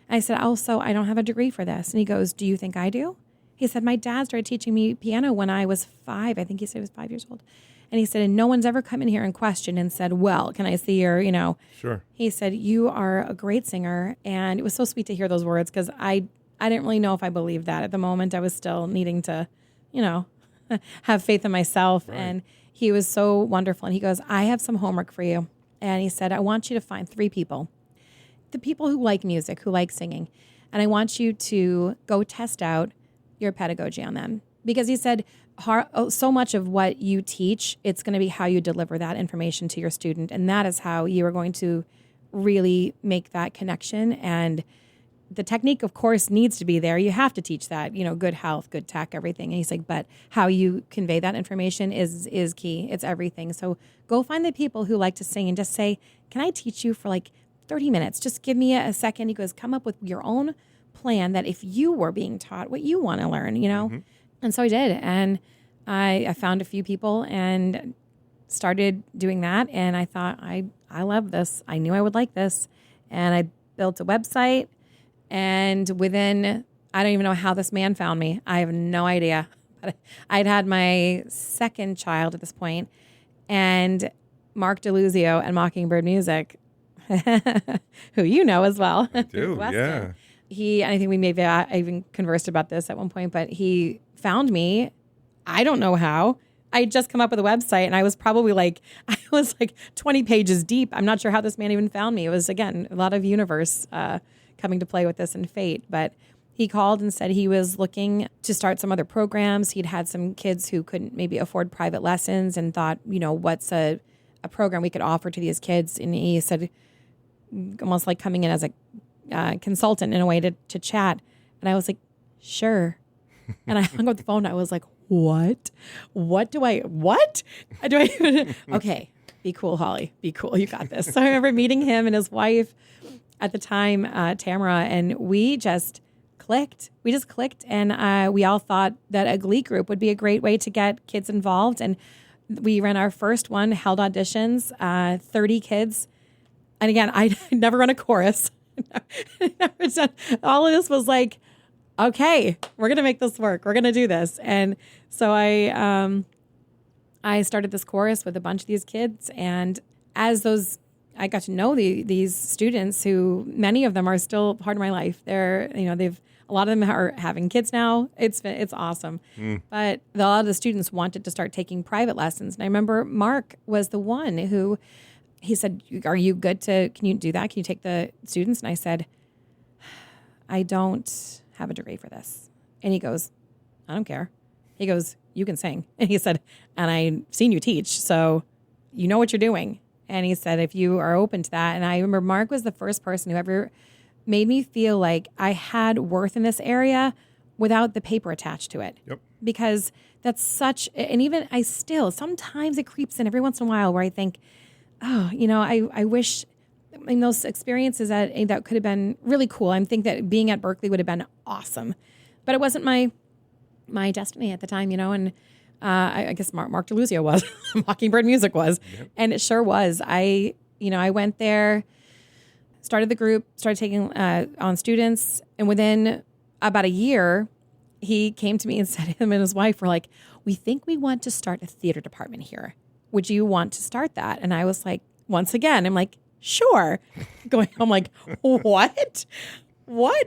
I said, "Also, I don't have a degree for this." And he goes, "Do you think I do?" He said, "My dad started teaching me piano when I was 5. I think he said he was 5 years old." And he said, "And no one's ever come in here and questioned and said, 'Well, can I see your, Sure. He said, "You are a great singer." And it was so sweet to hear those words because I didn't really know if I believed that at the moment. I was still needing to, have faith in myself. Right. And he was so wonderful. And he goes, "I have some homework for you." And he said, "I want you to find 3 people, the people who like music, who like singing. And I want you to go test out your pedagogy on them." Because he said, so much of what you teach, it's going to be how you deliver that information to your student. And that is how you are going to really make that connection. And the technique, of course, needs to be there. You have to teach that, good health, good tech, everything. And he's like, but how you convey that information is key. It's everything. So go find the people who like to sing and just say, "Can I teach you for like 30 minutes? Just give me a second." He goes, "Come up with your own plan that if you were being taught what you want to learn, And so I did. And I found a few people and started doing that. And I thought, I love this. I knew I would like this. And I built a website. And within, I don't even know how this man found me. I have no idea. But I'd had my second child at this point, and Mark DeLuzio and Mockingbird Music, who you know as well. I do, yeah. I think I even conversed about this at one point, but he found me. I don't know how. I had just come up with a website, and I was probably like 20 pages deep. I'm not sure how this man even found me. It was, again, a lot of universe coming to play with this and fate. But he called and said he was looking to start some other programs. He'd had some kids who couldn't maybe afford private lessons and thought, what's a program we could offer to these kids? And he said, almost like coming in as a consultant in a way to chat. And I was like, sure. And I hung up the phone. I was like, what? Okay, be cool, Holly. Be cool. You got this. So I remember meeting him and his wife at the time, Tamara, and we just clicked. We just clicked, and we all thought that a glee group would be a great way to get kids involved. And we ran our first one, held auditions, 30 kids. And again, I never run a chorus. Never done. All of this was like, okay, we're going to make this work. We're going to do this. And so I started this chorus with a bunch of these kids. And as I got to know these students, who many of them are still part of my life. A lot of them are having kids now. It's awesome. But a lot of the students wanted to start taking private lessons. And I remember Mark was the one who, he said, "Are you good can you do that? Can you take the students?" And I said, "I don't have a degree for this." And he goes, "I don't care." He goes, "You can sing." And he said, "And I've seen you teach, so you know what you're doing." And he said, "If you are open to that." And I remember Mark was the first person who ever made me feel like I had worth in this area without the paper attached to it. Yep. Because that's and even sometimes it creeps in every once in a while where I think, oh, I wish in those experiences that could have been really cool. I think that being at Berklee would have been awesome, but it wasn't my destiny at the time, and I guess Mark DeLuzio was, Mockingbird Music was, yep. And it sure was. I went there, started the group, started taking on students, and within about a year, he came to me and said, him and his wife were like, "We think we want to start a theater department here. Would you want to start that?" And I was like, once again, I'm like, sure. I'm like, what?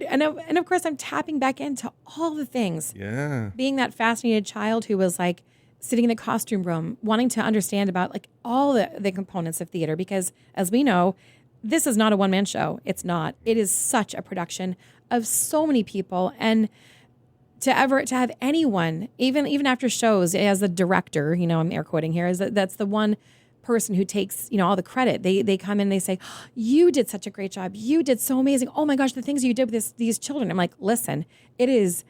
And of course, I'm tapping back into all the things. Yeah. Being that fascinated child who was like sitting in the costume room, wanting to understand about like all the components of theater, because as we know, this is not a one-man show. It's not. It is such a production of so many people. And to have anyone, even after shows, as the director, I'm air quoting here, that's the one person who takes, all the credit. They come in and they say, you did such a great job. You did so amazing. Oh my gosh, the things you did with these children. I'm like, listen, it is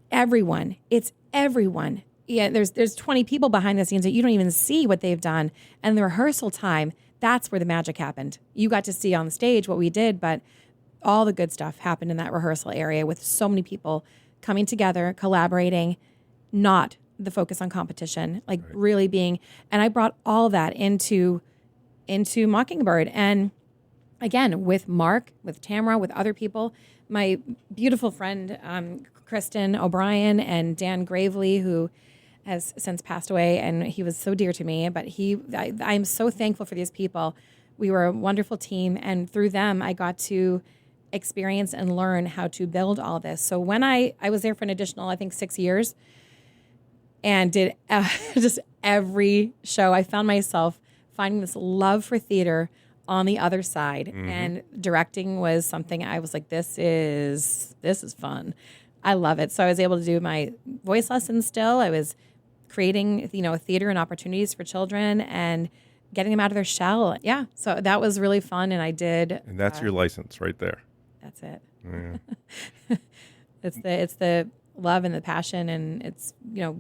everyone. It's everyone. Yeah, there's 20 people behind the scenes that you don't even see what they've done. And the rehearsal time, that's where the magic happened. You got to see on the stage what we did, but all the good stuff happened in that rehearsal area with so many people coming together, collaborating, not the focus on competition, like really being, and I brought all that into Mockingbird. And again, with Mark, with Tamara, with other people, my beautiful friend, Kristen O'Brien and Dan Gravely, who has since passed away, and he was so dear to me, but I'm so thankful for these people. We were a wonderful team, and through them, I got to experience and learn how to build all this. So when I was there for an additional, I think, 6 years, and did just every show, I found myself finding this love for theater on the other side. And directing was something I was like, this is fun. I love it. So I was able to do my voice lessons still. I was creating, theater and opportunities for children and getting them out of their shell. Yeah. So that was really fun. And I did. And that's your license right there. That's it. Yeah. It's the love and the passion, and it's,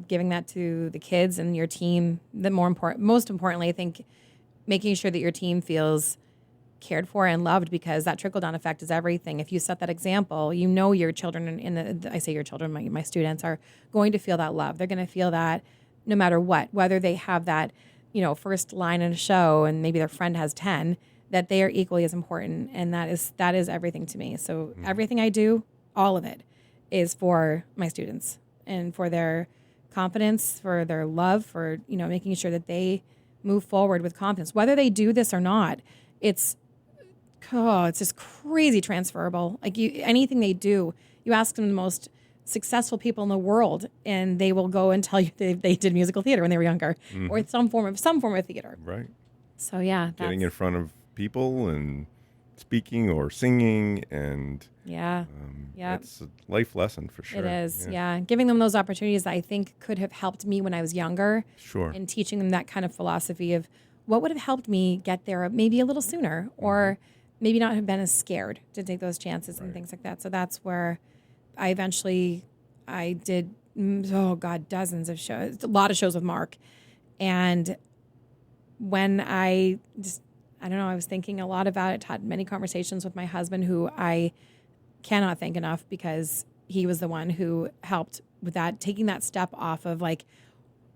giving that to the kids and your team. Most importantly, I think making sure that your team feels cared for and loved, because that trickle-down effect is everything. If you set that example, your children, I say your children, my students are going to feel that love. They're going to feel that no matter what, whether they have that, first line in a show and maybe their friend has 10, that they are equally as important. And that is everything to me. So everything I do, all of it, is for my students and for their confidence, for their love, for, making sure that they move forward with confidence. Whether they do this or not, it's just crazy transferable. Like anything they do, you ask them the most successful people in the world, and they will go and tell you they did musical theater when they were younger, or some form of theater. Right. So yeah, getting in front of people and speaking or singing, and it's a life lesson for sure. It is. Yeah. Giving them those opportunities that I think could have helped me when I was younger. Sure. And teaching them that kind of philosophy of what would have helped me get there maybe a little sooner, or maybe not have been as scared to take those chances and things like that. So that's where I did, dozens of shows, a lot of shows with Mark. And when I was thinking a lot about it, had many conversations with my husband, who I cannot thank enough, because he was the one who helped with that, taking that step off of like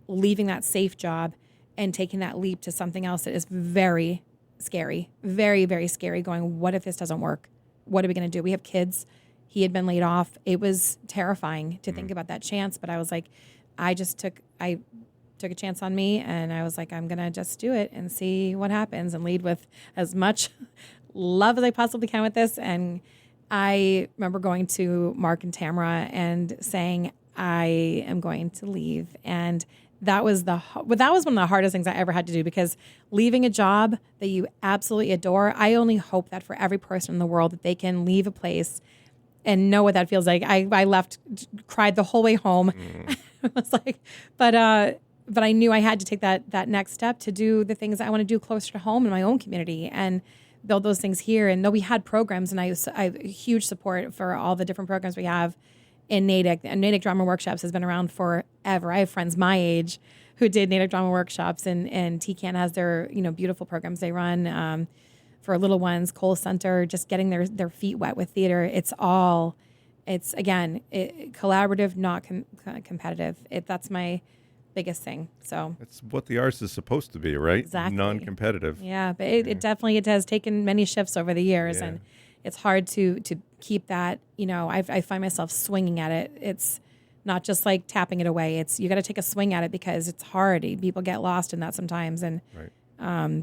leaving that safe job and taking that leap to something else that is very scary, very, very scary, going, what if this doesn't work? What are we going to do? We have kids. He had been laid off. It was terrifying to think about that chance, but I was like, I took a chance on me, and I was like, I'm going to just do it and see what happens and lead with as much love as I possibly can with this. And I remember going to Mark and Tamara and saying, I am going to leave. And that was one of the hardest things I ever had to do, because leaving a job that you absolutely adore, I only hope that for every person in the world that they can leave a place and know what that feels like. I left, cried the whole way home. I was like, but I knew I had to take that next step to do the things I want to do closer to home in my own community and build those things here. And though we had programs, and I have huge support for all the different programs we have in Natick, and Natick Drama Workshops has been around forever. I have friends my age who did Natick Drama Workshops, and TCAN has their beautiful programs they run for little ones. Cole Center, just getting their feet wet with theater. It's again collaborative, not competitive. That's my biggest thing. So it's what the arts is supposed to be, right? Exactly. Non-competitive. Yeah, but it definitely has taken many shifts over the years, and it's hard to keep that. I find myself swinging at it. It's not just like tapping it away. You got to take a swing at it, because it's hard. People get lost in that sometimes, and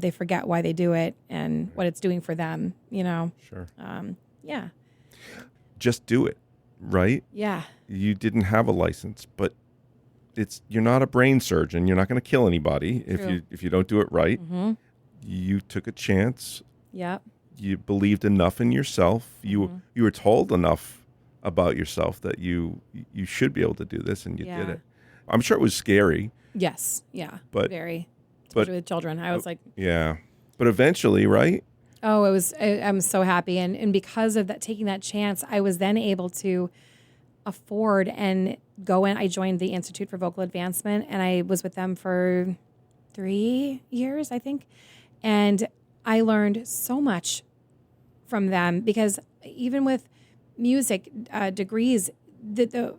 they forget why they do it and what it's doing for them. Sure. Yeah. Just do it, right? Yeah. You didn't have a license, but you're not a brain surgeon. You're not going to kill anybody if you don't do it right. Mm-hmm. You took a chance. Yep. You believed enough in yourself. You were told enough about yourself that you should be able to do this, and you did it. I'm sure it was scary. Yes. Yeah. But very. especially with children. I was like, yeah. But eventually, right? oh, I'm so happy. And because of that, taking that chance, I was then able to afford and go in. I joined the Institute for Vocal Advancement, and I was with them for 3 years, I think. And I learned so much from them, because even with music degrees, the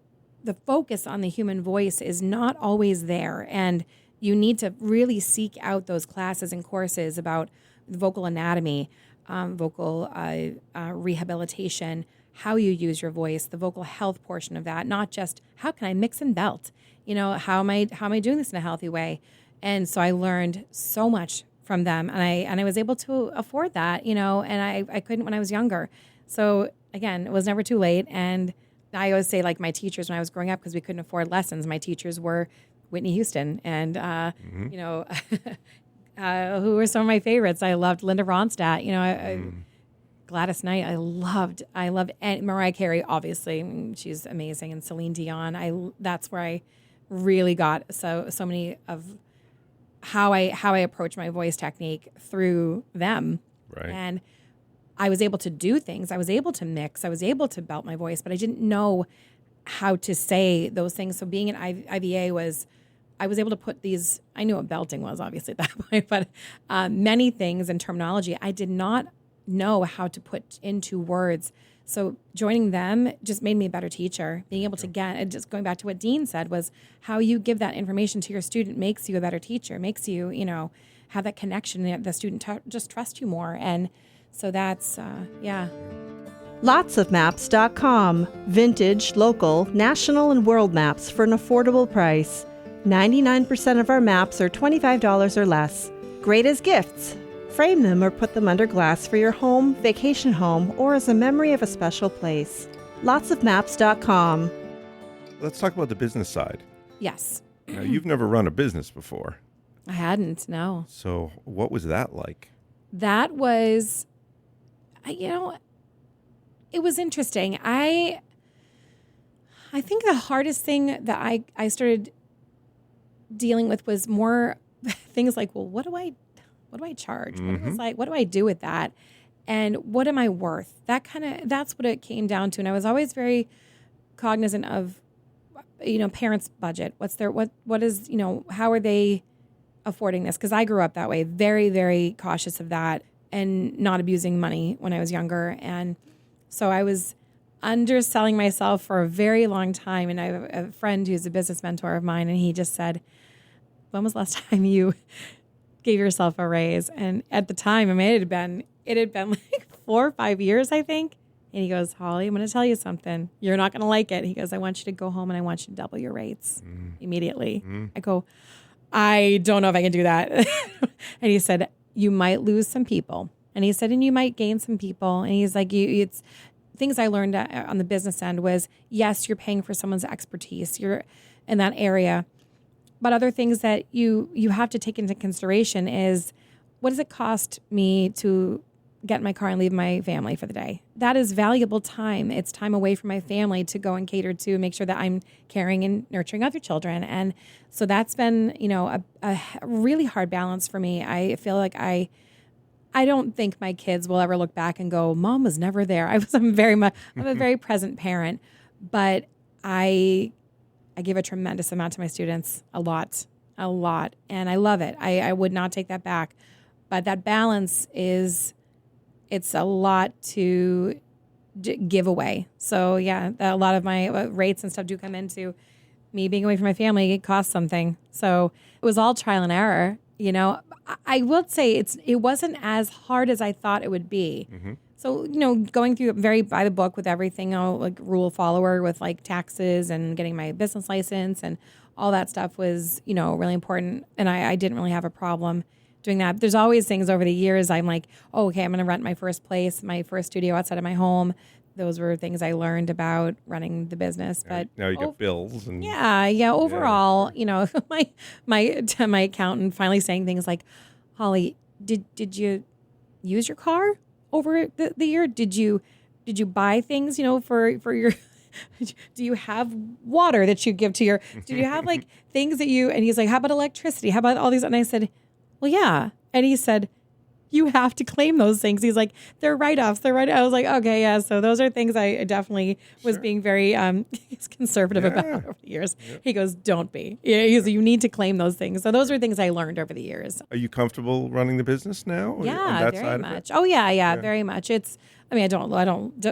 focus on the human voice is not always there. And you need to really seek out those classes and courses about vocal anatomy, vocal rehabilitation, how you use your voice, the vocal health portion of that, not just how can I mix and belt, how am I doing this in a healthy way? And so I learned so much from them, and I was able to afford that, and I couldn't when I was younger. So again, it was never too late. And I always say, like, my teachers when I was growing up, because we couldn't afford lessons, my teachers were Whitney Houston and who were some of my favorites. I loved Linda Ronstadt, Gladys Knight. I loved, and Mariah Carey, obviously. I mean, she's amazing. And Celine Dion. That's where I really got so many of how I approach my voice technique through them. Right. And I was able to do things. I was able to mix. I was able to belt my voice, but I didn't know how to say those things. So being an IVA I was able to put these, I knew what belting was obviously at that point, but many things in terminology I did not know how to put into words. So joining them just made me a better teacher. Being able to get, just going back to what Dean said, was how you give that information to your student makes you a better teacher, makes you, have that connection, and the student just trust you more. And so that's, Lotsofmaps.com. Vintage, local, national, and world maps for an affordable price. 99% of our maps are $25 or less. Great as gifts. Frame them or put them under glass for your home, vacation home, or as a memory of a special place. Lotsofmaps.com. Let's talk about the business side. yes. Now, you've never run a business before. I hadn't, no. So what was that like? That was, it was interesting. I think the hardest thing that I started dealing with was more things like, well, what do I charge? What do I do with that? And what am I worth? That's what it came down to. And I was always very cognizant of, parents' budget. What is, how are they affording this? Because I grew up that way, very, very cautious of that and not abusing money when I was younger. And so I was underselling myself for a very long time. And I have a friend who's a business mentor of mine, and he just said, when was the last time you gave yourself a raise? And at the time, it had been like 4 or 5 years, I think. And he goes, Holly, I'm going to tell you something. You're not going to like it. He goes, I want you to go home and I want you to double your rates immediately. I go, I don't know if I can do that. And he said, you might lose some people. And he said, and you might gain some people. And he's like, it's things I learned on the business end was, yes, you're paying for someone's expertise. You're in that area. But other things that you have to take into consideration is, what does it cost me to get in my car and leave my family for the day? That is valuable time. It's time away from my family to go and cater to make sure that I'm caring and nurturing other children. And so that's been, a really hard balance for me. I feel like I don't think my kids will ever look back and go, Mom was never there. I'm a very present parent, but I give a tremendous amount to my students, a lot, and I love it. I would not take that back, but that balance it's a lot to give away. So yeah, a lot of my rates and stuff do come into me being away from my family. It costs something. So it was all trial and error. I will say it wasn't as hard as I thought it would be. So, going through very by the book with everything, like rule follower with like taxes and getting my business license and all that stuff was, really important. And I didn't really have a problem doing that. There's always things over the years I'm like, oh, okay, I'm going to rent my first place, my first studio outside of my home. Those were things I learned about running the business. But now you get bills and overall, my accountant finally saying things like, Holly, did you use your car over the year? Did you buy things, for your do you have water that you give to your, do you have like things that and he's like, how about electricity? How about all these? And I said, well, yeah. And he said, you have to claim those things. He's like, they're write-offs. They're write-offs. I was like, okay, yeah. So those are things I definitely was being very conservative about over the years. Yeah. He goes, don't be. Yeah, he goes, you need to claim those things. So those are things I learned over the years. Are you comfortable running the business now? Yeah, on that very side much. Of it? Oh yeah, very much. I mean, I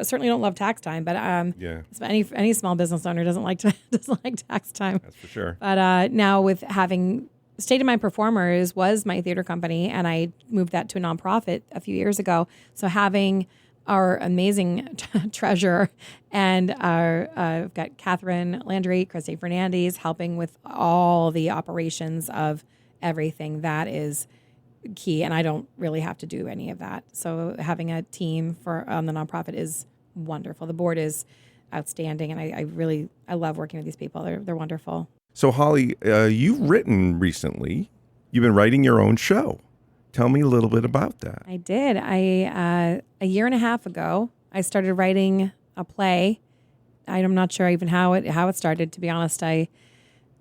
certainly don't love tax time, but any small business owner doesn't like tax time. That's for sure. But now with having State of Mind Performers was my theater company, and I moved that to a nonprofit a few years ago. So having our amazing treasurer and I've got Catherine Landry, Christy Fernandez helping with all the operations of everything that is key, and I don't really have to do any of that. So having a team on the nonprofit is wonderful. The board is outstanding, and I love working with these people. They're wonderful. So Holly, you've written recently. You've been writing your own show. Tell me a little bit about that. I did. A year and a half ago, I started writing a play. I'm not sure even how it started. To be honest, I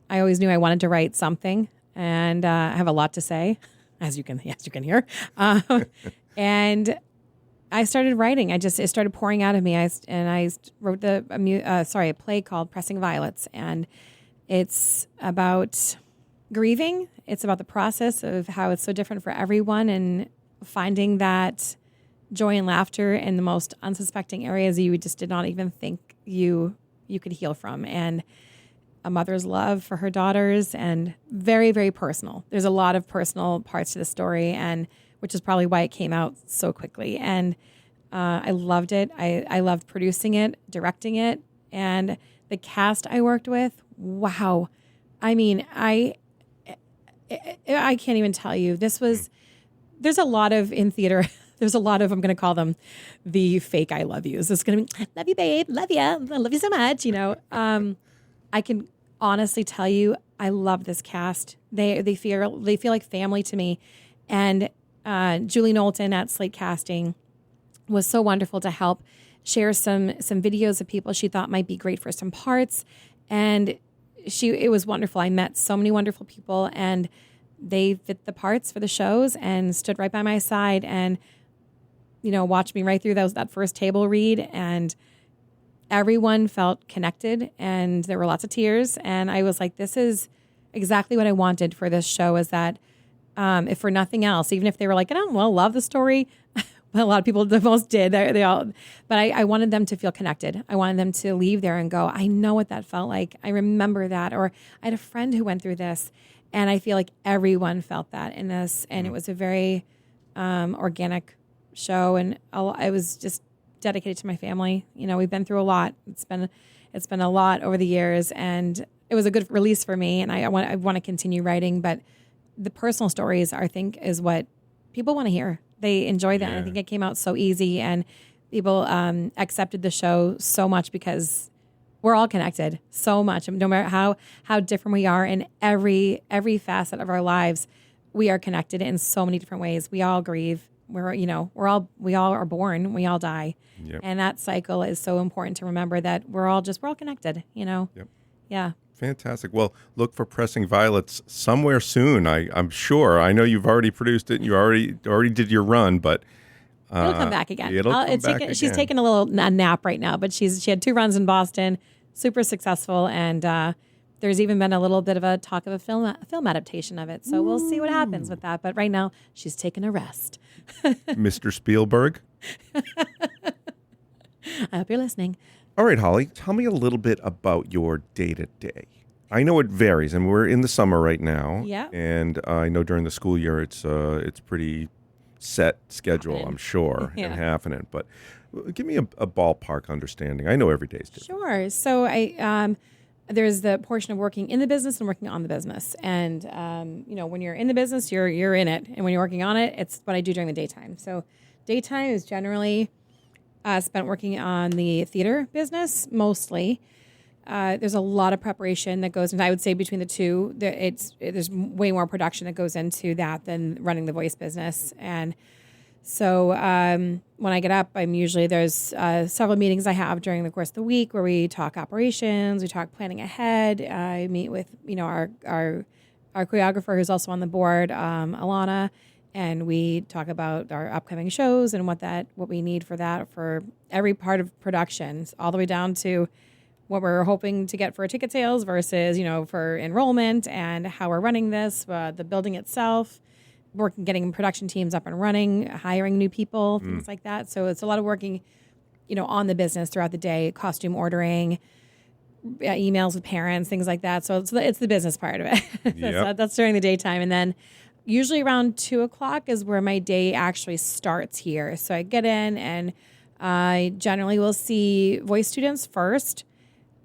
always knew I wanted to write something, and I have a lot to say, as you can hear. And I started writing. It started pouring out of me. I wrote a play called Pressing Violets, and it's about grieving. It's about the process of how it's so different for everyone, and finding that joy and laughter in the most unsuspecting areas you just did not even think you could heal from, and a mother's love for her daughters, and very, very personal. There's a lot of personal parts to the story, and which is probably why it came out so quickly. And I loved it. I loved producing it, directing it, and the cast I worked with. Wow. I mean, I can't even tell you. There's a lot of, in theater, there's a lot of, I'm going to call them the fake I love yous. It's going to be, love you, babe. Love you. I love you so much. I can honestly tell you, I love this cast. They feel like family to me. And Julie Knowlton at Slate Casting was so wonderful to help share some videos of people she thought might be great for some parts. And it was wonderful. I met so many wonderful people, and they fit the parts for the shows and stood right by my side and, watched me right through that first table read, and everyone felt connected, and there were lots of tears. And I was like, this is exactly what I wanted for this show, is that if for nothing else, even if they were like, I don't love the story, a lot of people the most did. They all, but I wanted them to feel connected. I wanted them to leave there and go, I know what that felt like. I remember that. Or I had a friend who went through this, and I feel like everyone felt that in this. And it was a very organic show, and I was just dedicated to my family. We've been through a lot. It's been a lot over the years, and it was a good release for me. And I want to continue writing, but the personal stories, I think, is what people want to hear. They enjoy that. Yeah. I think it came out so easy, and people accepted the show so much because we're all connected so much. No matter how different we are in every facet of our lives, we are connected in so many different ways. We all grieve. We all are born. We all die. Yep. And that cycle is so important to remember, that we're all connected. Yep. Yeah. Fantastic. Well, look for Pressing Violets somewhere soon. I'm sure. I know you've already produced it, and you already did your run, but it'll come back again. Again. She's taking a nap right now, but she had 2 runs in Boston, super successful, and there's even been a little bit of a talk of a film adaptation of it. So we'll see what happens with that. But right now, she's taking a rest. Mr. Spielberg. I hope you're listening. All right, Holly, tell me a little bit about your day-to-day. I know it varies, and we're in the summer right now. Yeah. And I know during the school year it's pretty set schedule, I'm sure, and happening. But give me a ballpark understanding. I know every day's different. Sure. So there's the portion of working in the business and working on the business. And when you're in the business, you're in it, and when you're working on it, it's what I do during the daytime. So daytime is generally spent working on the theater business mostly. There's a lot of preparation that goes into, I would say, between the two. There's way more production that goes into that than running the voice business. And so when I get up, there's several meetings I have during the course of the week where we talk operations, we talk planning ahead. I meet with our our choreographer who's also on the board, Alana, and we talk about our upcoming shows and what we need for that for every part of productions, all the way down to what we're hoping to get for ticket sales versus, for enrollment and how we're running this, the building itself, getting production teams up and running, hiring new people, things like that. So it's a lot of working, on the business throughout the day, costume ordering, emails with parents, things like that. So it's the business part of it. That's during the daytime. And then usually around 2:00 is where my day actually starts here. So I get in and I generally will see voice students first.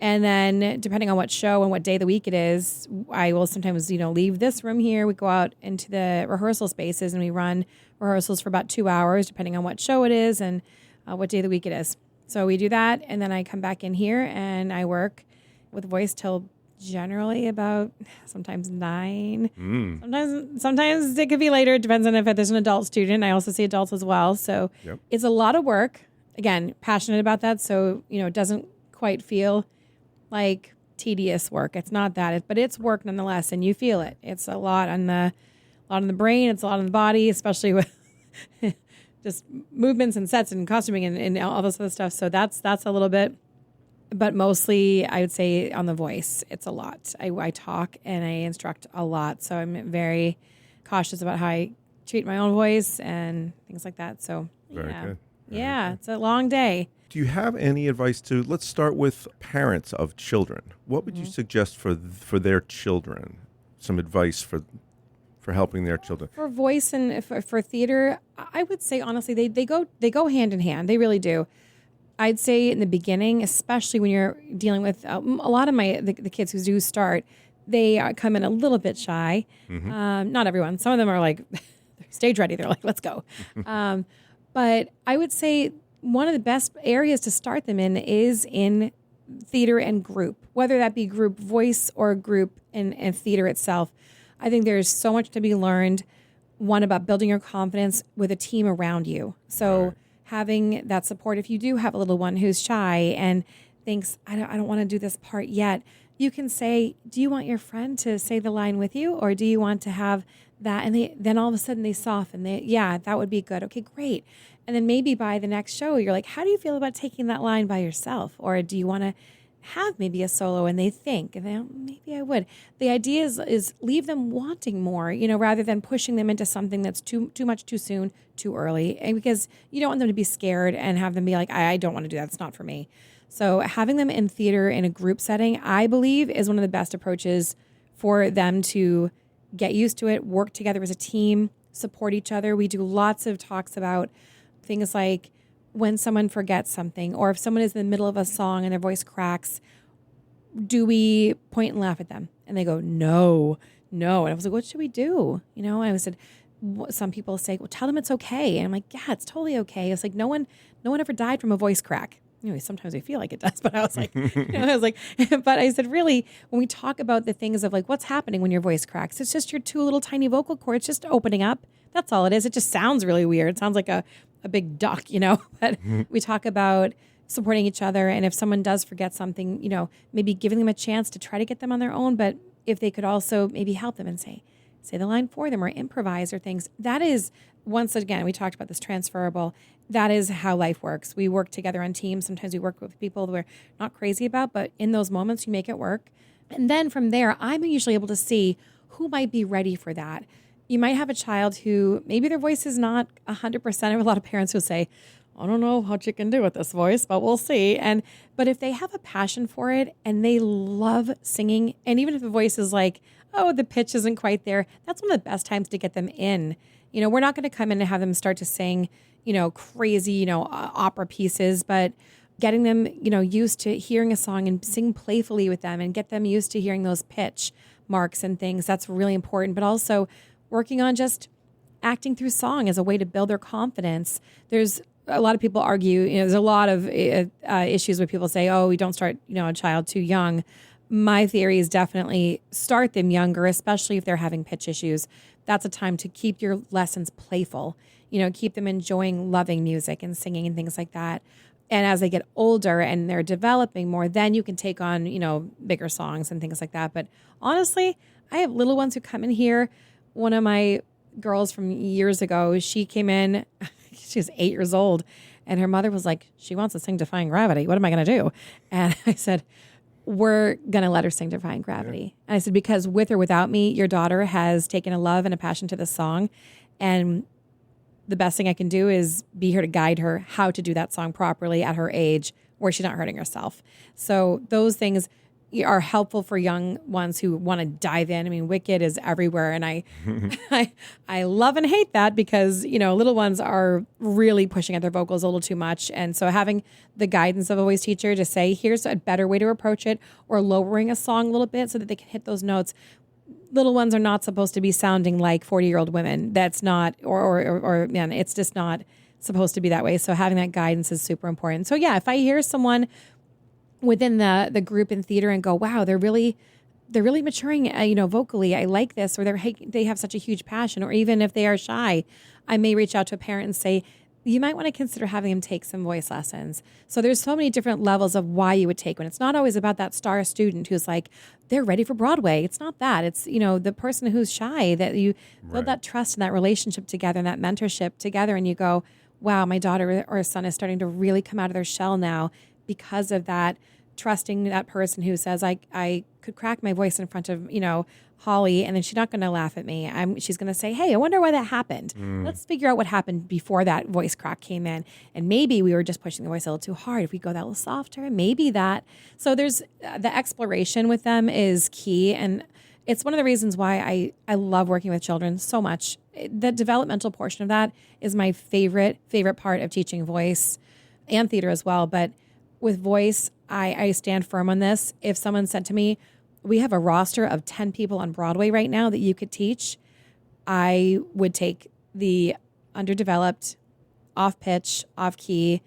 And then depending on what show and what day of the week it is, I will sometimes, leave this room here. We go out into the rehearsal spaces and we run rehearsals for about 2 hours, depending on what show it is and what day of the week it is. So we do that. And then I come back in here and I work with voice till generally about sometimes 9. Sometimes it could be later. It depends on if there's an adult student. I also see adults as well. So It's a lot of work. Again, passionate about that. So, it doesn't quite feel like tedious work. It's not that, but it's work nonetheless, and you feel it. It's a lot on the brain. It's a lot on the body, especially with just movements and sets and costuming and all this other stuff. So that's a little bit, but mostly I would say on the voice, it's a lot. I talk and I instruct a lot, so I'm very cautious about how I treat my own voice and things like that. So Very good. It's a long day. Do you have any advice let's start with parents of children. What would you suggest for their children? Some advice for helping their children. For voice and for theater, I would say honestly, they go hand in hand. They really do. I'd say in the beginning, especially when you're dealing with a lot of the kids who do start, they come in a little bit shy. Not everyone. Some of them are like they're stage ready. They're like, let's go. But I would say one of the best areas to start them in is in theater and group, whether that be group voice or group in theater itself. I think there's so much to be learned, one, about building your confidence with a team around you. So having that support, if you do have a little one who's shy and thinks, I don't want to do this part yet, you can say, do you want your friend to say the line with you? Or do you want to have that? And then all of a sudden they soften. That would be good. Okay, great. And then maybe by the next show, you're like, how do you feel about taking that line by yourself? Or do you want to have maybe a solo? And they think, maybe I would. The idea is leave them wanting more, rather than pushing them into something that's too much too soon, too early. And because you don't want them to be scared and have them be like, I don't want to do that. It's not for me. So having them in theater in a group setting, I believe, is one of the best approaches for them to get used to it, work together as a team, support each other. We do lots of talks about things like when someone forgets something, or if someone is in the middle of a song and their voice cracks, do we point and laugh at them? And they go, no. And I was like, what should we do? And I said, some people say, well, tell them it's okay. And I'm like, yeah, it's totally okay. It's like, no one ever died from a voice crack. Sometimes I feel like it does, but I was like, but I said, really, when we talk about the things of like what's happening when your voice cracks, it's just your two little tiny vocal cords just opening up. That's all it is. It just sounds really weird. It sounds like a big duck, but we talk about supporting each other. And if someone does forget something, maybe giving them a chance to try to get them on their own. But if they could also maybe help them and say the line for them or improvise or things, that is, once again, we talked about this transferable. That is how life works. We work together on teams. Sometimes we work with people that we're not crazy about, but in those moments you make it work. And then from there, I'm usually able to see who might be ready for that. You might have a child who maybe their voice is not 100%. I have a lot of parents who say, I don't know what you can do with this voice, but we'll see. But if they have a passion for it and they love singing, and even if the voice is like, oh, the pitch isn't quite there, that's one of the best times to get them in. We're not going to come in and have them start to sing, crazy, opera pieces, but getting them, used to hearing a song and sing playfully with them and get them used to hearing those pitch marks and things. That's really important. But also working on just acting through song as a way to build their confidence. There's a lot of people argue, there's a lot of issues where people say, oh, we don't start, a child too young. My theory is definitely start them younger, especially if they're having pitch issues. That's a time to keep your lessons playful, keep them enjoying loving music and singing and things like that. And as they get older and they're developing more, then you can take on, bigger songs and things like that. But honestly, I have little ones who come in here. One of my girls from years ago, she came in, she was 8 years old, and her mother was like, she wants to sing Defying Gravity. What am I going to do? And I said, we're going to let her sing Defying Gravity. And I said, because with or without me, your daughter has taken a love and a passion to this song. And the best thing I can do is be here to guide her how to do that song properly at her age where she's not hurting herself. So those things are helpful for young ones who want to dive in. I mean, Wicked is everywhere. And I love and hate that because, little ones are really pushing at their vocals a little too much. And so having the guidance of a voice teacher to say, here's a better way to approach it, or lowering a song a little bit so that they can hit those notes. Little ones are not supposed to be sounding like 40-year-old women. That's not, or it's just not supposed to be that way. So having that guidance is super important. So yeah, if I hear someone within the group in theater and go, wow, they're really maturing, vocally, I like this, or they have such a huge passion, or even if they are shy, I may reach out to a parent and say, you might want to consider having them take some voice lessons. So there's so many different levels of why you would take one. It's not always about that star student who's like, they're ready for Broadway. It's not that. It's, the person who's shy, that you build that trust and that relationship together and that mentorship together. And you go, wow, my daughter or son is starting to really come out of their shell now because of that, trusting that person who says, I could crack my voice in front of, Holly, and then she's not going to laugh at me. She's going to say, hey, I wonder why that happened. Let's figure out what happened before that voice crack came in. And maybe we were just pushing the voice a little too hard. If we go that little softer, maybe that. So there's the exploration with them is key. And it's one of the reasons why I love working with children so much. The developmental portion of that is my favorite part of teaching voice and theater as well. But with voice, I stand firm on this. If someone said to me, we have a roster of 10 people on Broadway right now that you could teach, I would take the underdeveloped, off-pitch, off-key,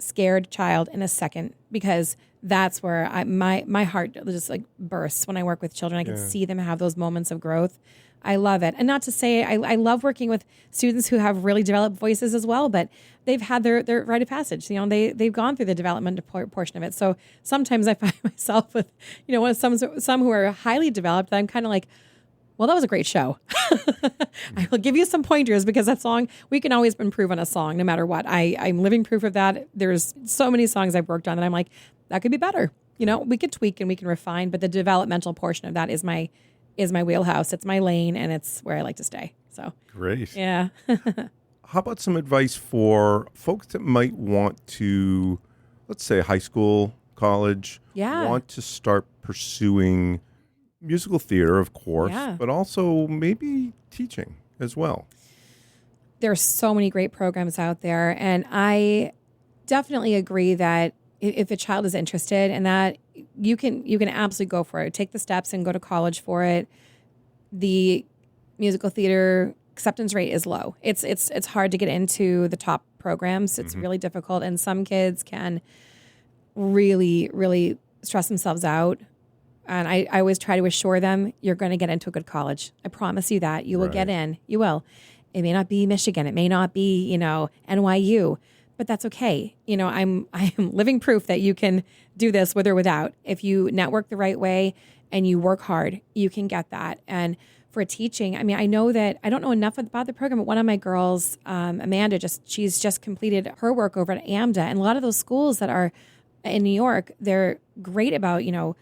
scared child in a second, because that's where my heart just like bursts when I work with children. I can see them have those moments of growth. I love it. And not to say, I love working with students who have really developed voices as well, but they've had their rite of passage. They've gone through the development portion of it. So sometimes I find myself with, some who are highly developed, that I'm kind of like, well, that was a great show. I will give you some pointers, because that song, we can always improve on a song no matter what. I'm living proof of that. There's so many songs I've worked on that I'm like, that could be better. We could tweak and we can refine, but the developmental portion of that is my wheelhouse. It's my lane, and it's where I like to stay. So great. Yeah. How about some advice for folks that might want to, let's say high school, college, want to start pursuing musical theater, of course, but also maybe teaching as well? There's so many great programs out there, and I definitely agree that if a child is interested in that, you can absolutely go for it. Take the steps and go to college for it. The musical theater acceptance rate is low. It's hard to get into the top programs. It's really difficult, and some kids can really, really stress themselves out. And I always try to assure them, you're going to get into a good college. I promise you that. You will get in. You will. It may not be Michigan. It may not be, NYU. But that's okay. I am living proof that you can do this with or without. If you network the right way and you work hard, you can get that. And for teaching, I know that I don't know enough about the program, but one of my girls, Amanda, she's just completed her work over at AMDA. And a lot of those schools that are in New York, they're great about,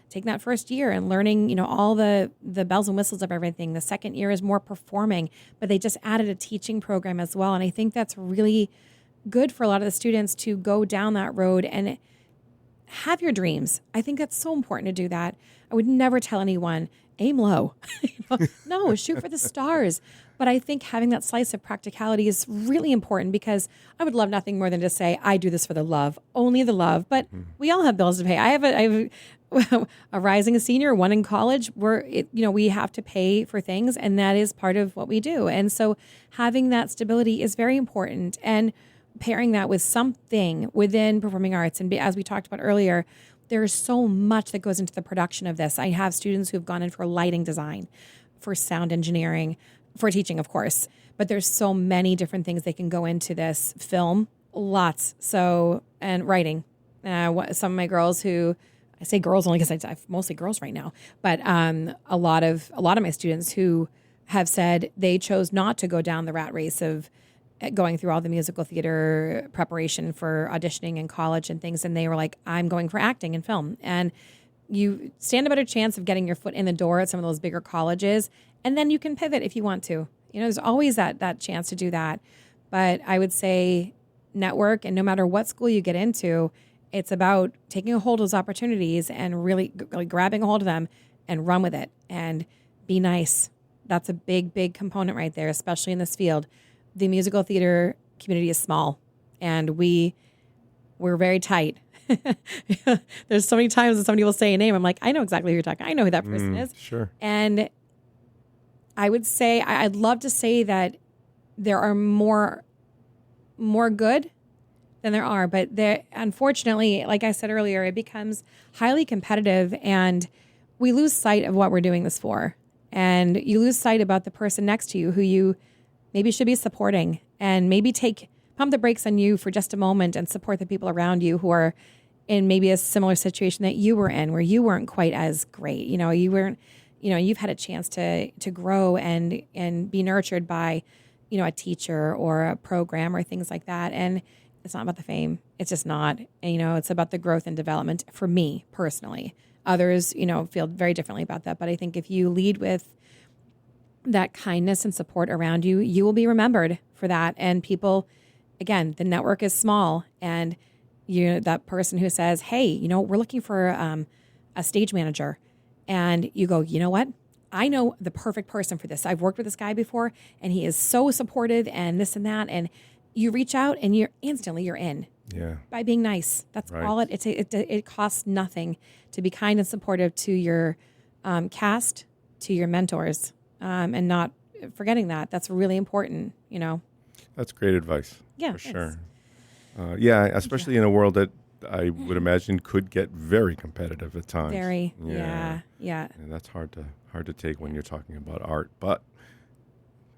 taking that first year and learning, all the bells and whistles of everything. The second year is more performing, but they just added a teaching program as well. And I think that's really good for a lot of the students to go down that road and have your dreams. I think that's so important to do that. I would never tell anyone, aim low. No, shoot for the stars. But I think having that slice of practicality is really important, because I would love nothing more than to say, I do this for the love, only the love. But we all have bills to pay. I have a rising senior, one in college, we have to pay for things, and that is part of what we do. And so having that stability is very important. And pairing that with something within performing arts. And as we talked about earlier, there's so much that goes into the production of this. I have students who've gone in for lighting design, for sound engineering, for teaching, of course. But there's so many different things they can go into this. Film, lots. So, and writing. Some of my girls who I say girls only because I've mostly girls right now, but a lot of my students who have said they chose not to go down the rat race of going through all the musical theater preparation for auditioning in college and things. And they were like, I'm going for acting and film. And you stand a better chance of getting your foot in the door at some of those bigger colleges. And then you can pivot if you want to. There's always that chance to do that. But I would say network, and no matter what school you get into, it's about taking a hold of those opportunities and really grabbing a hold of them and run with it and be nice. That's a big, big component right there, especially in this field. The musical theater community is small, and we're very tight. There's so many times that somebody will say a name. I'm like, I know exactly who you're talking. I know who that person is. Sure. And I would say, I'd love to say that there are more good than there are, but unfortunately, like I said earlier, it becomes highly competitive, and we lose sight of what we're doing this for. And you lose sight about the person next to you who you maybe should be supporting, and maybe pump the brakes on you for just a moment and support the people around you who are in maybe a similar situation that you were in, where you weren't quite as great. You weren't, you've had a chance to grow and be nurtured by, a teacher or a program or things like that. And it's not about the fame. It's just not. And, it's about the growth and development for me personally. Others, feel very differently about that. But I think if you lead with that kindness and support around you, you will be remembered for that. And people, again, the network is small, and that person who says, hey, we're looking for a stage manager. And you go, you know what? I know the perfect person for this. I've worked with this guy before, and he is so supportive and this and that. And you reach out, and you're in. Yeah. By being nice. That's right. all it costs nothing to be kind and supportive to your cast, to your mentors, and not forgetting that. That's really important, That's great advice. Yeah. For sure. Especially in a world that I would imagine could get very competitive at times. Very. Yeah. And that's hard to take when you're talking about art, but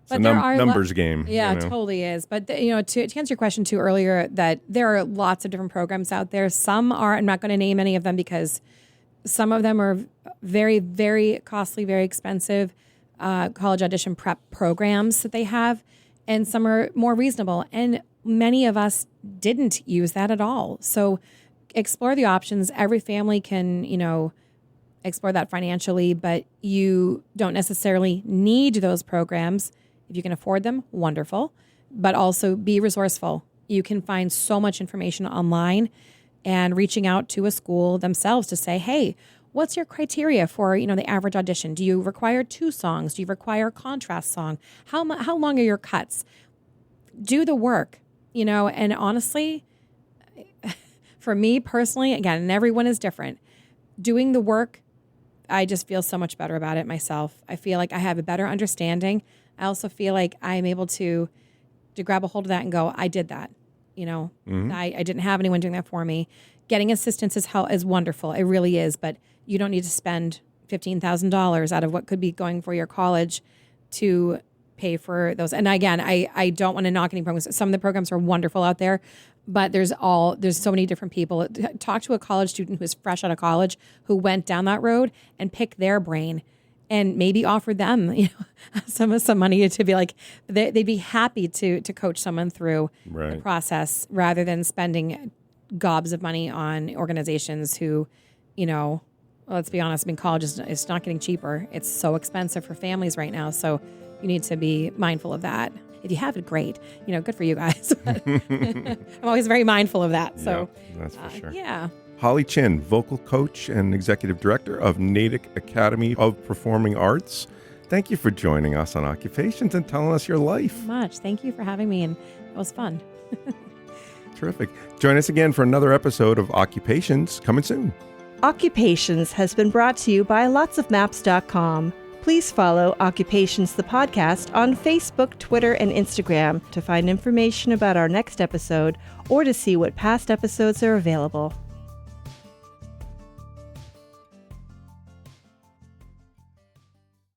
it's But a there are numbers game. Yeah, it totally is. But to answer your question too earlier, that there are lots of different programs out there. Some are, I'm not going to name any of them because some of them are very, very costly, very expensive college audition prep programs that they have, and some are more reasonable. And many of us didn't use that at all. So explore the options. Every family can, explore that financially, but you don't necessarily need those programs. If you can afford them, wonderful, but also be resourceful. You can find so much information online, and reaching out to a school themselves to say, hey, what's your criteria for, the average audition? Do you require 2 songs? Do you require a contrast song? How long are your cuts? Do the work, and honestly, for me personally, again, and everyone is different, doing the work, I just feel so much better about it myself. I feel like I have a better understanding. I also feel like I'm able to grab a hold of that and go, I did that. I didn't have anyone doing that for me. Getting assistance is wonderful. It really is. But you don't need to spend $15,000 out of what could be going for your college to pay for those. And again, I don't want to knock any programs. Some of the programs are wonderful out there, but there's so many different people. Talk to a college student who's fresh out of college who went down that road and pick their brain. And maybe offer them, some money to be like, they'd be happy to coach someone through the process rather than spending gobs of money on organizations who, let's be honest, college is not getting cheaper. It's so expensive for families right now. So you need to be mindful of that. If you have it, great. Good for you guys. But I'm always very mindful of that. So that's for sure. Yeah. Holly Chin, vocal coach and executive director of Natick Academy of Performing Arts. Thank you for joining us on Occupations and telling us your life. Much. Thank you for having me, and it was fun. Terrific. Join us again for another episode of Occupations coming soon. Occupations has been brought to you by lotsofmaps.com. Please follow Occupations the podcast on Facebook, Twitter, and Instagram to find information about our next episode or to see what past episodes are available.